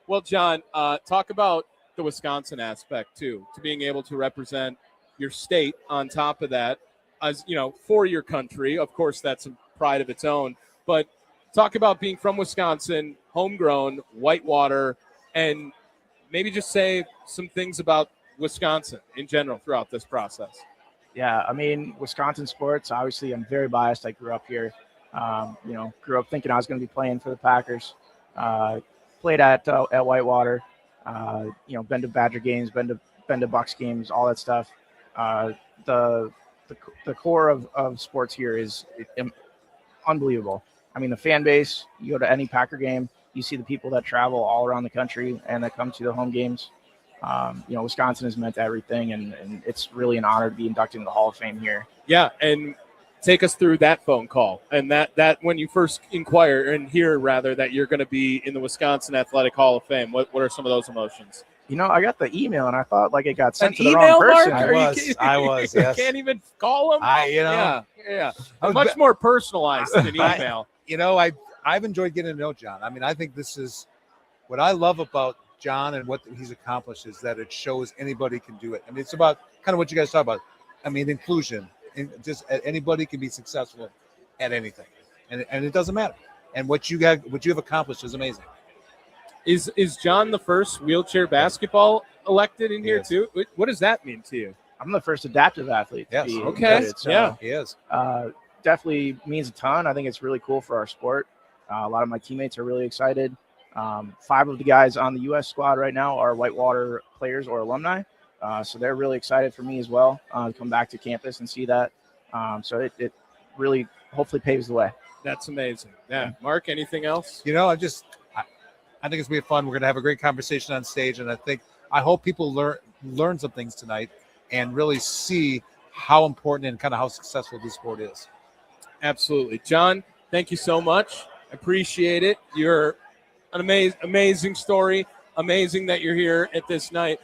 Well, John, talk about the Wisconsin aspect too, to being able to represent your state on top of that, as for your country. Of course, that's a pride of its own. But talk about being from Wisconsin, homegrown, Whitewater, and maybe just say some things about Wisconsin in general throughout this process. Yeah, Wisconsin sports, obviously I'm very biased. I grew up here. Grew up thinking I was going to be playing for the Packers. Played at Whitewater. Been to Badger games, been to Bucks games, all that stuff. The core of sports here is unbelievable. The fan base, you go to any Packer game, you see the people that travel all around the country and that come to the home games. Wisconsin has meant everything, and it's really an honor to be inducted in the Hall of Fame here. Yeah, and take us through that phone call and that when you first inquire and hear rather that you're going to be in the Wisconsin Athletic Hall of Fame. What are some of those emotions? I got the email and I thought like it got sent An to the email, wrong person. Mark? I was. You Yes. can't even call them. Yeah. Much more personalized than an email. I've enjoyed getting to know John. I mean, I think this is what I love about John and what he's accomplished is that it shows anybody can do it. I mean, it's about kind of what you guys talk about. I mean, inclusion. Just anybody can be successful at anything, and it doesn't matter. And what you have accomplished is amazing. Is John the first wheelchair basketball elected in here too? What does that mean to you? I'm the first adaptive athlete. Yes. Okay. So, He is. Definitely means a ton. I think it's really cool for our sport. A lot of my teammates are really excited. 5 of the guys on the U.S. squad right now are Whitewater players or alumni. So they're really excited for me as well to come back to campus and see that. So it really hopefully paves the way. That's amazing. Yeah. Mark, anything else? I think it's going to be fun. We're going to have a great conversation on stage. And I hope people learn some things tonight and really see how important and kind of how successful this sport is. Absolutely. John, thank you so much. Appreciate it. You're an amazing story. Amazing that you're here at this night.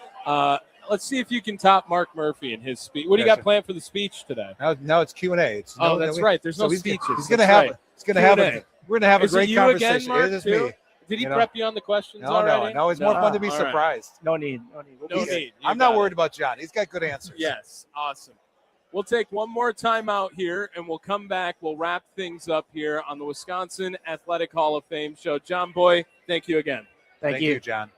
Let's see if you can top Mark Murphy in his speech. What do you got planned for the speech today? Now it's Q&A. That's right. There's no speeches. He's going to have. We're going to have a great conversation. Again, Mark, it is me. Did he prep you on the questions already? No. It's more fun to be surprised. No need. No need. I'm not worried about John. He's got good answers. Yes. Awesome. We'll take one more time out here, and we'll come back. We'll wrap things up here on the Wisconsin Athletic Hall of Fame show. John Boy, thank you again. Thank you, John.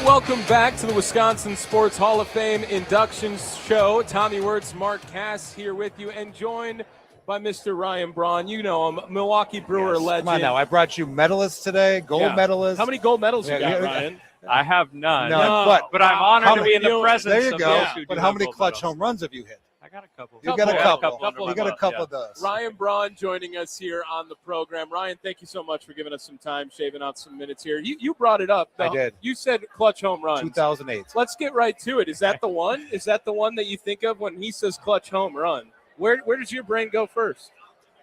right, welcome back to the Wisconsin Sports Hall of Fame inductions show. Tommy Wortz, Mark Kass here with you, and joined by Mr. Ryan Braun. You know him, Milwaukee Brewer legend. Come on now, I brought you medalists today, gold medalists. How many gold medals you got, Ryan? I have none. But I'm honored to be in the presence there you of go. those who But do how have many gold clutch medals. home runs have you hit? I got a couple. You got a couple. under You my got a belt, couple yeah. of those. Ryan Braun joining us here on the program. Ryan, thank you so much for giving us some time, shaving out some minutes here. You brought it up. I did. You said clutch home runs. 2008. Let's get right to it. Is that the one? Is that the one that you think of when he says clutch home run? Where does your brain go first?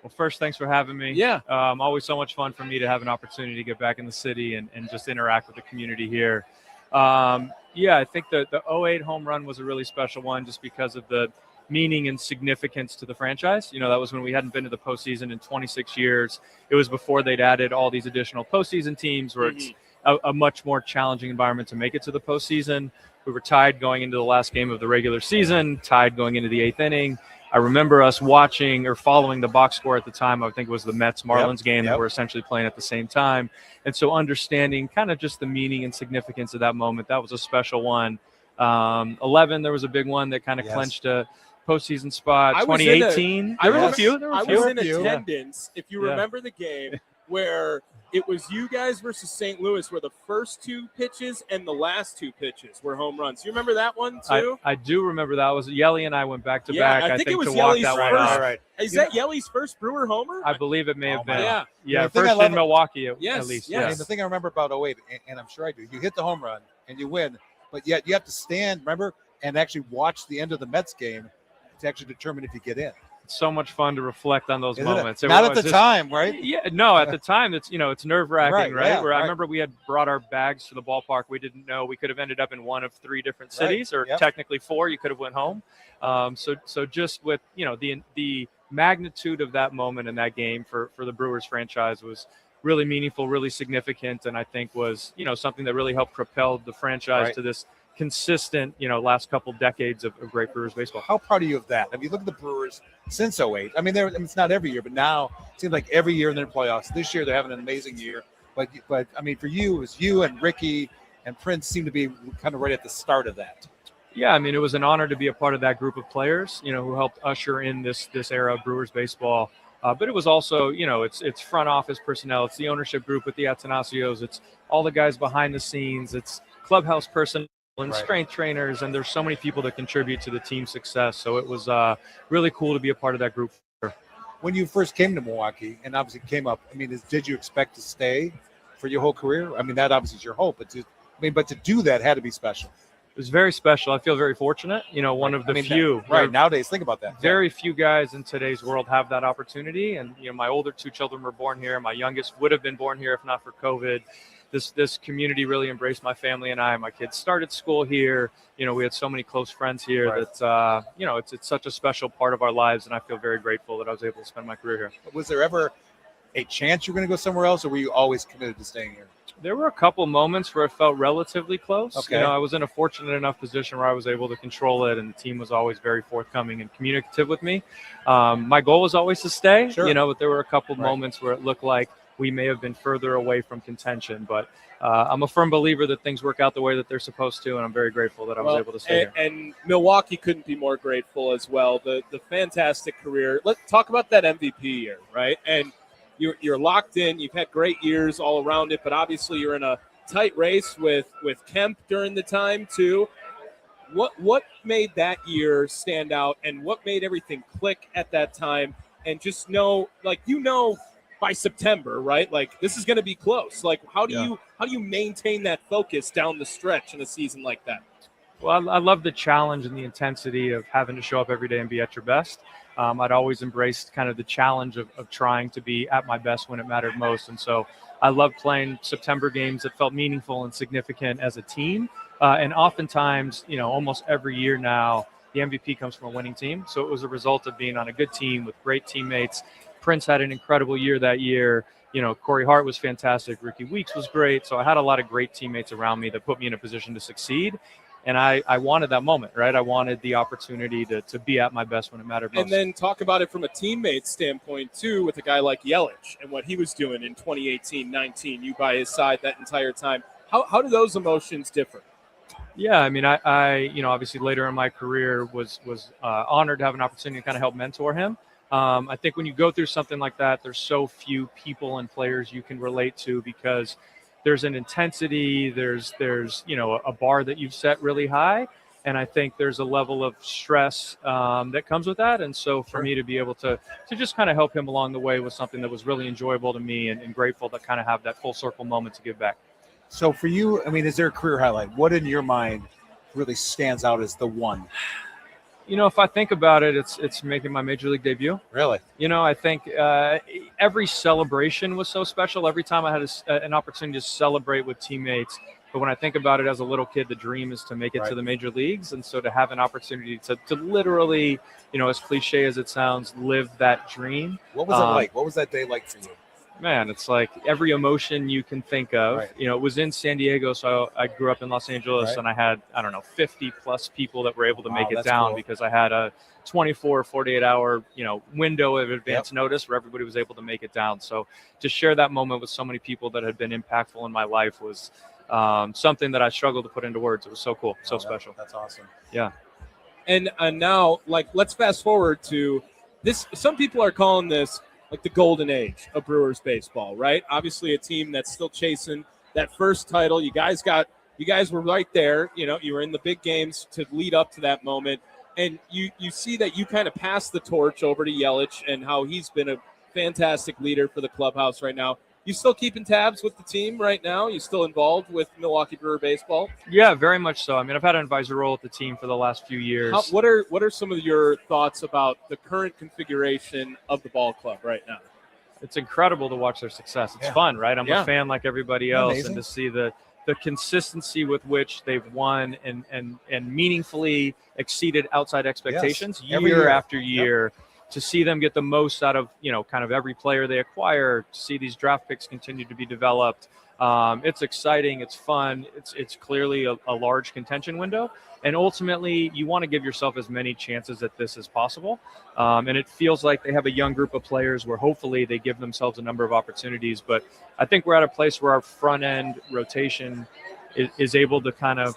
Well, first, thanks for having me. Yeah. Always so much fun for me to have an opportunity to get back in the city and just interact with the community here. I think the 08 home run was a really special one just because of the meaning and significance to the franchise. You know, that was when we hadn't been to the postseason in 26 years. It was before they'd added all these additional postseason teams where it's a much more challenging environment to make it to the postseason. We were tied going into the last game of the regular season, tied going into the 8th inning. I remember us watching or following the box score at the time. I think it was the Mets-Marlins game that were essentially playing at the same time. And so understanding kind of just the meaning and significance of that moment, that was a special one. 11, there was a big one that kind of clinched a postseason spot. 2018, there were a few. I was in attendance, if you remember the game, where it was you guys versus St. Louis, where the first 2 pitches and the last 2 pitches were home runs. You remember that one too? I do remember that. Was Yelly and I went back to Yeah, back. I think it was to walk Yelly's that one first. off. Right. Is that Yelly's first Brewer homer? I believe it may have been. Yeah. Yeah, The thing I first love in Milwaukee at Yes, least. yes. And the thing I remember about 08, and I'm sure I do, you hit the home run and you win, but yet you have to stand, remember, and actually watch the end of the Mets game to actually determine if you get in. It's so much fun to reflect on those Isn't it? moments. Not at the time, right? Yeah, no, at the time it's it's nerve-wracking, right? Yeah, Where I right. remember we had brought our bags to the ballpark. We didn't know we could have ended up in one of 3 different cities, or technically 4. You could have went home. So just with the magnitude of that moment in that game for the Brewers franchise was really meaningful, really significant, and I think was something that really helped propel the franchise to this consistent last couple decades of great Brewers baseball. How proud are you of that? I mean, look at the Brewers since 08. I mean, it's not every year, but now it seems like every year in their playoffs. This year they're having an amazing year. But I mean, for you, it was you and Ricky and Prince seem to be kind of right at the start of that. Yeah, I mean, it was an honor to be a part of that group of players, who helped usher in this era of Brewers baseball. But it was also, it's front office personnel, it's the ownership group with the Atanasios, it's all the guys behind the scenes, it's clubhouse personnel and strength trainers, and there's so many people that contribute to the team's success. So it was really cool to be a part of that group. When you first came to Milwaukee and obviously came up, I mean, did you expect to stay for your whole career? I mean, that obviously is your hope, but to do that had to be special. It was very special. I feel very fortunate. One of the few. Nowadays, think about that. Very few guys in today's world have that opportunity. And my older 2 children were born here. My youngest would have been born here if not for COVID. This community really embraced my family and I. My kids started school here. We had so many close friends here that it's such a special part of our lives, and I feel very grateful that I was able to spend my career here. Was there ever a chance you were going to go somewhere else, or were you always committed to staying here? There were a couple moments where it felt relatively close. Okay. I was in a fortunate enough position where I was able to control it, and the team was always very forthcoming and communicative with me. My goal was always to stay, but there were a couple moments where it looked like we may have been further away from contention. But I'm a firm believer that things work out the way that they're supposed to, and I'm very grateful that I was able to stay here. And Milwaukee couldn't be more grateful as well. The fantastic career. Let's talk about that MVP year, right? And you're locked in. You've had great years all around it, but obviously you're in a tight race with Kemp during the time too. What made that year stand out, and what made everything click at that time? And just know, by September, right? Like, this is going to be close. Like, how do you maintain that focus down the stretch in a season like that? Well, I love the challenge and the intensity of having to show up every day and be at your best. I'd always embraced kind of the challenge of trying to be at my best when it mattered most. And so I loved playing September games that felt meaningful and significant as a team. And oftentimes, almost every year now, the MVP comes from a winning team. So it was a result of being on a good team with great teammates. Prince had an incredible year that year. Corey Hart was fantastic. Ricky Weeks was great. So I had a lot of great teammates around me that put me in a position to succeed. And I wanted that moment, right? I wanted the opportunity to be at my best when it mattered most. And then talk about it from a teammate standpoint, too, with a guy like Yelich and what he was doing in 2018-19, you by his side that entire time. How do those emotions differ? Yeah, I mean, I obviously later in my career was honored to have an opportunity to kind of help mentor him. I think when you go through something like that, there's so few people and players you can relate to because there's an intensity, there's a bar that you've set really high, and I think there's a level of stress that comes with that. And so for me to be able to just kind of help him along the way was something that was really enjoyable to me and grateful to kind of have that full circle moment to give back. So for you, I mean, is there a career highlight? What in your mind really stands out as the one? If I think about it, it's making my major league debut. Really? I think every celebration was so special. Every time I had an opportunity to celebrate with teammates. But when I think about it as a little kid, the dream is to make it to the major leagues. And so to have an opportunity to literally, as cliche as it sounds, live that dream. What was it like? What was that day like for you? Man, it's like every emotion you can think of. Right. It was in San Diego, so I grew up in Los Angeles, and I had, 50 plus people that were able to make it down because I had a 24, 48-hour, window of advance notice where everybody was able to make it down. So to share that moment with so many people that had been impactful in my life was something that I struggled to put into words. It was so cool, so special. That's awesome. Yeah. And now, let's fast forward to this. Some people are calling this like the golden age of Brewers baseball, right? Obviously a team that's still chasing that first title. You guys were right there. You were in the big games to lead up to that moment. And you see that you kind of passed the torch over to Yelich and how he's been a fantastic leader for the clubhouse right now. You still keeping tabs with the team right now? You still involved with Milwaukee Brewer baseball? Yeah, very much so. I mean, I've had an advisor role at the team for the last few years. What are some of your thoughts about the current configuration of the ball club right now? It's incredible to watch their success. It's fun, right? I'm a fan like everybody else, amazing. And to see the consistency with which they've won and meaningfully exceeded outside expectations year after year. To see them get the most out of, kind of every player they acquire, to see these draft picks continue to be developed. It's exciting. It's fun. It's clearly a large contention window. And ultimately, you want to give yourself as many chances at this as possible. And it feels like they have a young group of players where hopefully they give themselves a number of opportunities. But I think we're at a place where our front end rotation is able to kind of.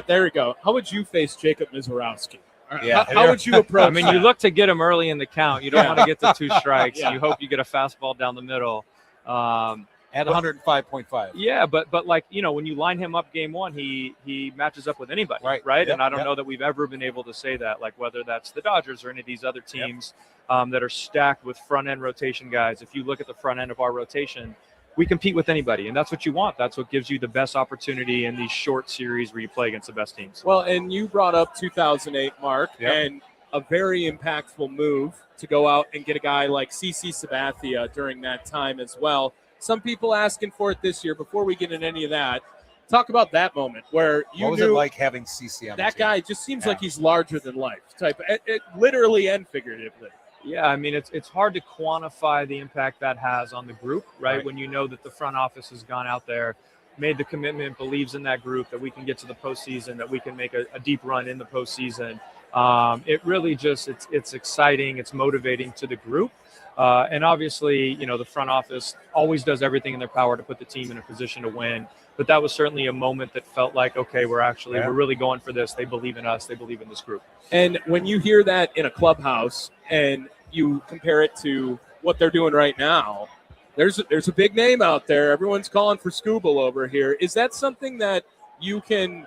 There we go. How would you face Jacob Mizorowski? Yeah. How would you approach? I mean, you look to get him early in the count. You don't want to get to 2 strikes. You hope you get a fastball down the middle. At 105.5. Yeah, but when you line him up game one, he matches up with anybody, right? Yep, and I don't know that we've ever been able to say that, like whether that's the Dodgers or any of these other teams that are stacked with front end rotation guys. If you look at the front end of our rotation, we compete with anybody, and that's what you want. That's what gives you the best opportunity in these short series where you play against the best teams. Well, and you brought up 2008, Mark, and a very impactful move to go out and get a guy like CC Sabathia during that time as well. Some people asking for it this year. Before we get into any of that, talk about that moment where you what was knew it like having CC on that the team? guy just seems like he's larger than life type, it literally and figuratively. Yeah, I mean, it's hard to quantify the impact that has on the group, right? When you know that the front office has gone out there, made the commitment, believes in that group, that we can get to the postseason, that we can make a deep run in the postseason. It really just, it's exciting, it's motivating to the group. And obviously, the front office always does everything in their power to put the team in a position to win. But that was certainly a moment that felt like, okay, we're really going for this. They believe in us. They believe in this group. And when you hear that in a clubhouse and you compare it to what they're doing right now, there's a big name out there. Everyone's calling for Scooble over here. Is that something that you can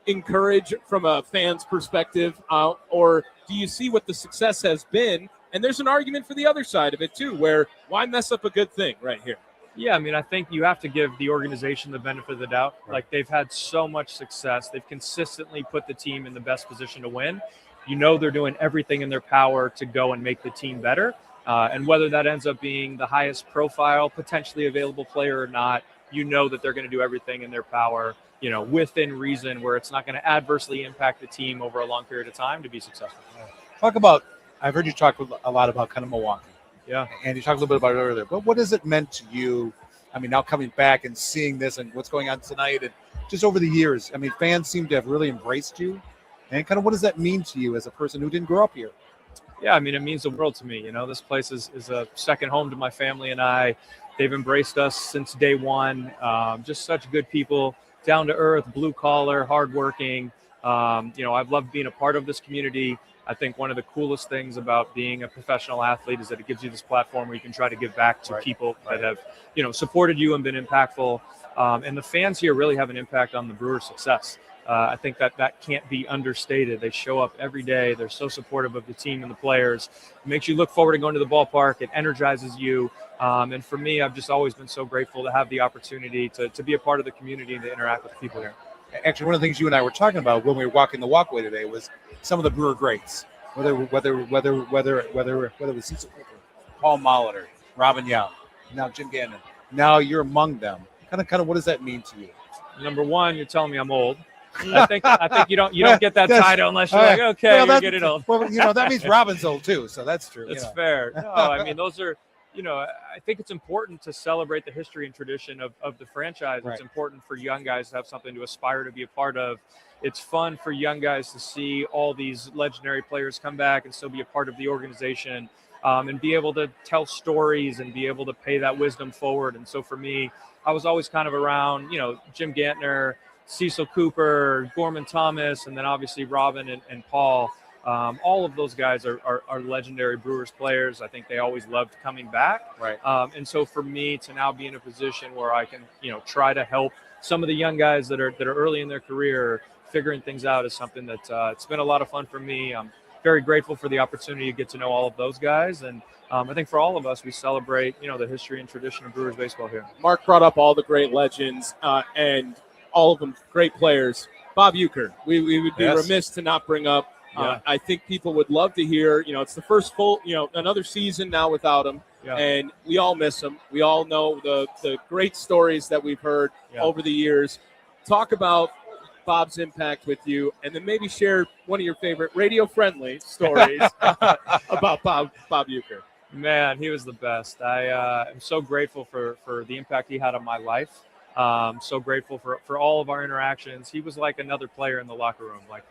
encourage from a fan's perspective, or do you see what the success has been? And there's an argument for the other side of it too, where why mess up a good thing right here? Yeah, I mean, I think you have to give the organization the benefit of the doubt. Like, they've had so much success. They've consistently put the team in the best position to win. They're doing everything in their power to go and make the team better. And whether that ends up being the highest profile, potentially available player or not, that they're going to do everything in their power, within reason, where it's not going to adversely impact the team over a long period of time to be successful. I've heard you talk a lot about kind of Milwaukee. Yeah. And you talked a little bit about it earlier, but what has it meant to you? I mean, now coming back and seeing this and what's going on tonight and just over the years, I mean, fans seem to have really embraced you. And kind of what does that mean to you as a person who didn't grow up here? Yeah, I mean, it means the world to me. This place is a second home to my family and I. They've embraced us since day one. Just such good people. down to earth, blue collar, hardworking. I've loved being a part of this community. I think one of the coolest things about being a professional athlete is that it gives you this platform where you can try to give back to people that have, supported you and been impactful. And the fans here really have an impact on the Brewers' success. I think that can't be understated. They show up every day. They're so supportive of the team and the players. It makes you look forward to going to the ballpark. It energizes you. And for me, I've just always been so grateful to have the opportunity to be a part of the community and to interact with the people here. Actually, one of the things you and I were talking about when we were walking the walkway today was some of the Brewer greats, whether it was Cecil Cooper, Paul Molitor, Robin Young, now Jim Gannon. Now you're among them. Kind of, what does that mean to you? Number one, you're telling me I'm old. I think you don't get that title unless you're like, okay, you're getting old. Well, that means Robin's old too, so that's true. It's fair. No, I mean those are. I think it's important to celebrate the history and tradition of the franchise. Right. It's important for young guys to have something to aspire to be a part of. It's fun for young guys to see all these legendary players come back and still be a part of the organization, and be able to tell stories and be able to pay that wisdom forward. And so for me, I was always kind of around, Jim Gantner, Cecil Cooper, Gorman Thomas, and then obviously Robin and Paul. All of those guys are legendary Brewers players. I think they always loved coming back. Right. And so for me to now be in a position where I can, try to help some of the young guys that are early in their career figuring things out is something that it's been a lot of fun for me. I'm very grateful for the opportunity to get to know all of those guys. And I think for all of us, we celebrate, the history and tradition of Brewers baseball here. Mark brought up all the great legends and all of them great players. Bob Uecker, we would be remiss to not bring up. I think people would love to hear, it's the first full, another season now without him. Yeah. And we all miss him. We all know the great stories that we've heard over the years. Talk about Bob's impact with you, and then maybe share one of your favorite radio-friendly stories about Bob Uecker. Man, he was the best. I am so grateful for the impact he had on my life. So grateful for all of our interactions. He was like another player in the locker room. Like,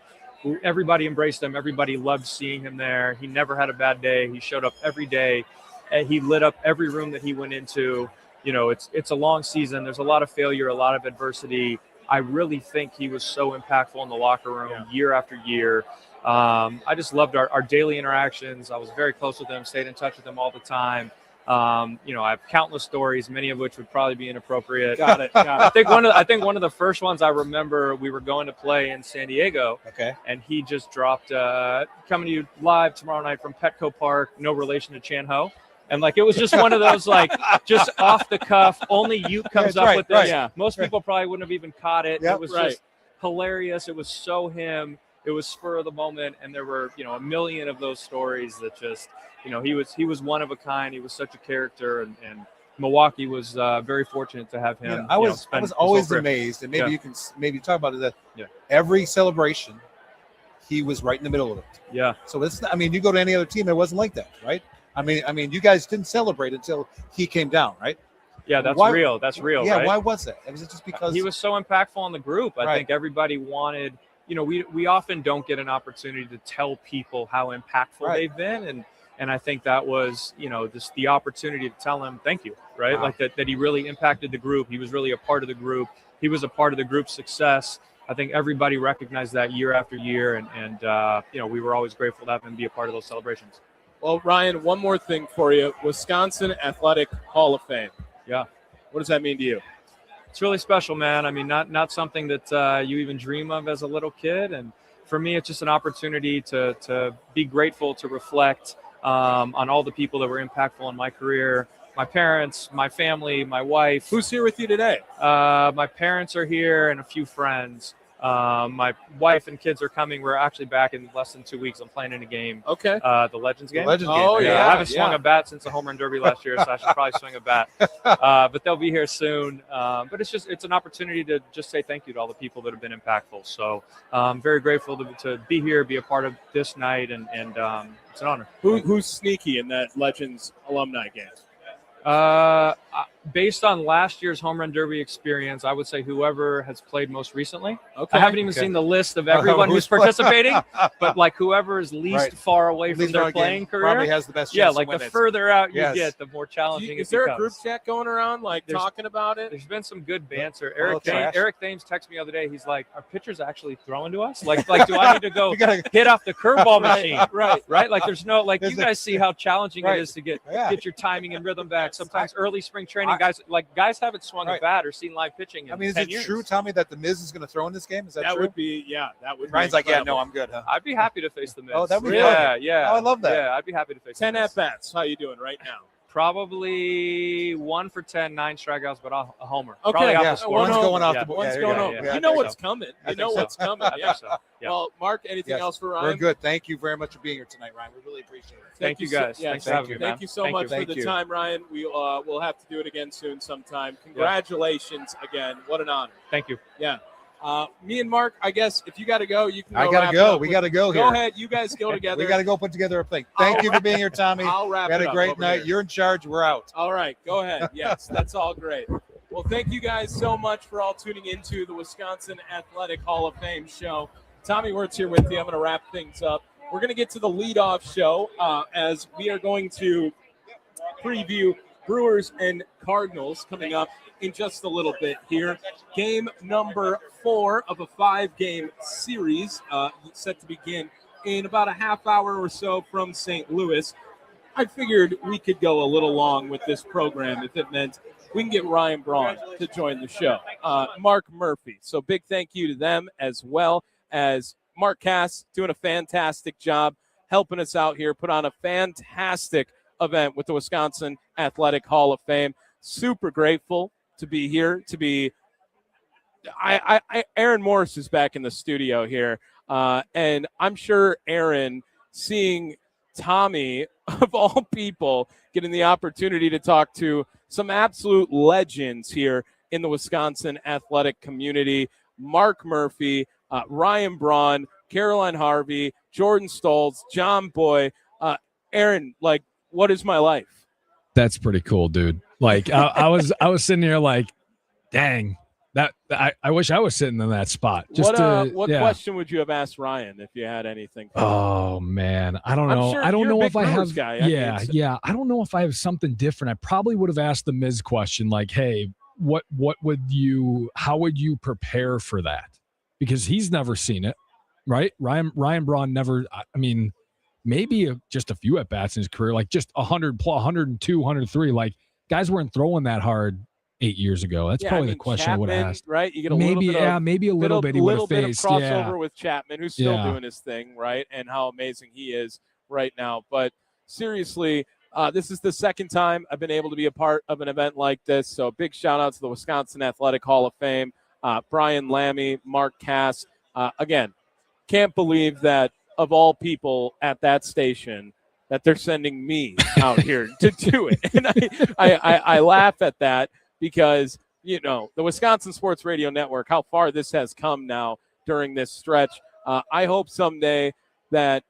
everybody embraced him. Everybody loved seeing him there. He never had a bad day. He showed up every day. And he lit up every room that he went into. It's a long season. There's a lot of failure, a lot of adversity. I really think he was so impactful in the locker room year after year. I just loved our daily interactions. I was very close with him, stayed in touch with him all the time. I have countless stories, many of which would probably be inappropriate. Got it. I think one of the first ones I remember, we were going to play in San Diego. Okay. And he just dropped coming to you live tomorrow night from Petco Park, no relation to Chan Ho. And it was just one of those just off the cuff, only you comes up with this. Right. Yeah. Most people probably wouldn't have even caught it. Yep. It was just hilarious. It was so him. It was spur of the moment. And there were, a million of those stories that just, he was one of a kind. He was such a character, and Milwaukee was very fortunate to have him. I was always amazed, and maybe you can talk about it. That every celebration, he was right in the middle of it. Yeah. So you go to any other team, it wasn't like that, right? I mean, you guys didn't celebrate until he came down, right? Yeah, that's real. That's real. Yeah. Right? Why was that? Was it just because he was so impactful on the group? I think everybody wanted. We often don't get an opportunity to tell people how impactful they've been, and I think that was, just the opportunity to tell him thank you, right? Wow. That he really impacted the group. He was really a part of the group. He was a part of the group's success. I think everybody recognized that year after year, and we were always grateful to have him be a part of those celebrations. Well, Ryan, one more thing for you. Wisconsin Athletic Hall of Fame. Yeah. What does that mean to you? It's really special, man. I mean, not something that you even dream of as a little kid. And for me, it's just an opportunity to be grateful, to reflect on all the people that were impactful in my career. My parents, my family, my wife. Who's here with you today? My parents are here and a few friends. My wife and kids are coming. We're actually back in less than 2 weeks. I'm playing in a game. Okay. The Legends game. Oh, yeah. I haven't swung a bat since the home run derby last year, so I should probably swing a bat. But they'll be here soon. But it's an opportunity to just say thank you to all the people that have been impactful. So I'm very grateful to be here, be a part of this night, and it's an honor. Who's sneaky in that Legends alumni game? based on last year's home run derby experience, I would say whoever has played most recently. Okay. I haven't even seen the list of everyone who's participating, but like whoever is least far away from their playing career probably has the best chance. Yeah, to like win the it. further out you Yes. get, the more challenging Is it there becomes. a group chat going around like talking about it? There's been some good banter. trash. Eric Thames texted me the other day. He's like, "Are pitchers actually throwing to us? Like do I need to go You gotta- hit off the curveball machine? Right. Like there's no like There's you guys see how challenging Right. it is to get Yeah. your timing and rhythm back. Sometimes early spring training, guys haven't swung a Right. bat or seen live pitching in I mean, is 10 it years. true, Tommy, that the Miz is going to throw in this game? Is that That true? would be that would. Ryan's be like, yeah, incredible. no, I'm good. Huh? I'd be happy to face the Miz. Oh, that'd be yeah, fun. yeah. Oh, I love that. Yeah, I'd be happy to face 10 the Miz. at bats. How you doing right now? Probably 1 for 10, 9 strikeouts, but a homer. Okay, Probably off yeah. the score. One's going off Yeah. the board. What's Yeah, going yeah, on? yeah. I You know think what's so. coming. I You know think so. what's coming. I Yeah. think so. Yeah. Well, Mark, anything Yes. else for We're Ryan? good. Thank you very much for being here tonight, Ryan. We really appreciate it. Thank you so- guys. yeah, Thanks for thank having you. me, man. Thank you so Thank much for Thank the you. time, Ryan. We'll have to do it again soon sometime. Congratulations again. What an honor. Thank you. Yeah. Me and Mark, I guess if you got to go, you can go. I got wrap to it go. up We with- got to go here. Go ahead. You guys go together. We got to go put together a thing. Thank you for being here, Tommy. I'll wrap We had it a up great over night. here. You're in charge. We're out. All right, go ahead. Yes, that's all great. Well, thank you guys so much for all tuning into the Wisconsin Athletic Hall of Fame show. Tommy Wortz here with you. I'm going to wrap things up. We're going to get to the leadoff show as we are going to preview Brewers and Cardinals coming up in just a little bit here. Game number 4 of a 5-game series set to begin in about a half hour or so from St. Louis. I figured we could go a little long with this program if it meant we can get Ryan Braun to join the show. Mark Murphy. So big thank you to them, as well as Mark Kass doing a fantastic job helping us out here, put on a fantastic event with the Wisconsin Athletic Hall of Fame. Super grateful to be here, Aaron Morris is back in the studio here. And I'm sure Aaron, seeing Tommy, of all people, getting the opportunity to talk to some absolute legends here in the Wisconsin athletic community, Mark Murphy, Ryan Braun, Caroline Harvey, Jordan Stoltz, John Boy. Aaron, like, what is my life? That's pretty cool, dude. Like I was sitting here like, dang, that I wish I was sitting in that spot. Just what question would you have asked Ryan if you had anything? Oh man, I don't know. Sure I don't you're a know big if I Brewers have. guy. Yeah. I don't know if I have something different. I probably would have asked the Miz question, like, hey, how would you prepare for that? Because he's never seen it, right? Ryan Braun never. I mean, maybe just a few at bats in his career, like just 100 plus, 102, 103. Like guys weren't throwing that hard 8 years ago. That's probably the question Chapman, I would have asked. Right? You get a Maybe, little bit of, maybe a little bit. He would have faced bit of crossover with Chapman, who's still Yeah. doing his thing, right? And how amazing he is right now. But seriously, this is the second time I've been able to be a part of an event like this. So big shout out to the Wisconsin Athletic Hall of Fame, Brian Lammy, Mark Kass. Again, can't believe that of all people at that station that they're sending me out here to do it. And I laugh at that because, you know, the Wisconsin Sports Radio Network, how far this has come now during this stretch. I hope someday that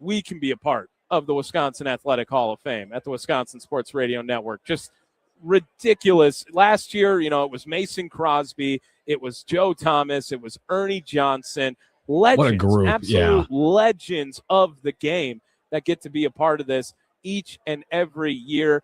we can be a part of the Wisconsin Athletic Hall of Fame at the Wisconsin Sports Radio Network. Just ridiculous. Last year, you know, it was Mason Crosby, it was Joe Thomas, it was Ernie Johnson. Legends, What a group, absolute legends of the game that get to be a part of this each and every year.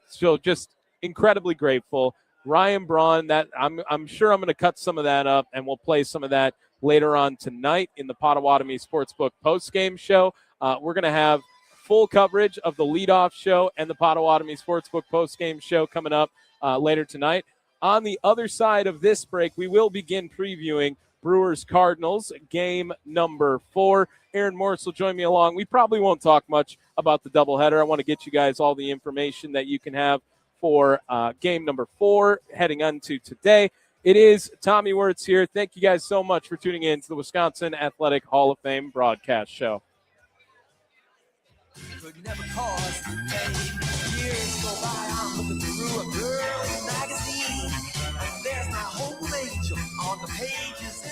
So just incredibly grateful. Ryan Braun, that I'm sure I'm going to cut some of that up, and we'll play some of that later on tonight in the Potawatomi Sportsbook postgame show. We're going to have full coverage of the leadoff show and the Potawatomi Sportsbook postgame show coming up later tonight. On the other side of this break, we will begin previewing Brewers Cardinals game number 4. Aaron Morris will join me along. We probably won't talk much about the doubleheader. I want to get you guys all the information that you can have for game number 4 heading on to today. It is Tommy Wortz here. Thank you guys so much for tuning in to the Wisconsin Athletic Hall of Fame broadcast show. Could never cause years go by. I'm looking through a girl's magazine. There's my home page on the pages.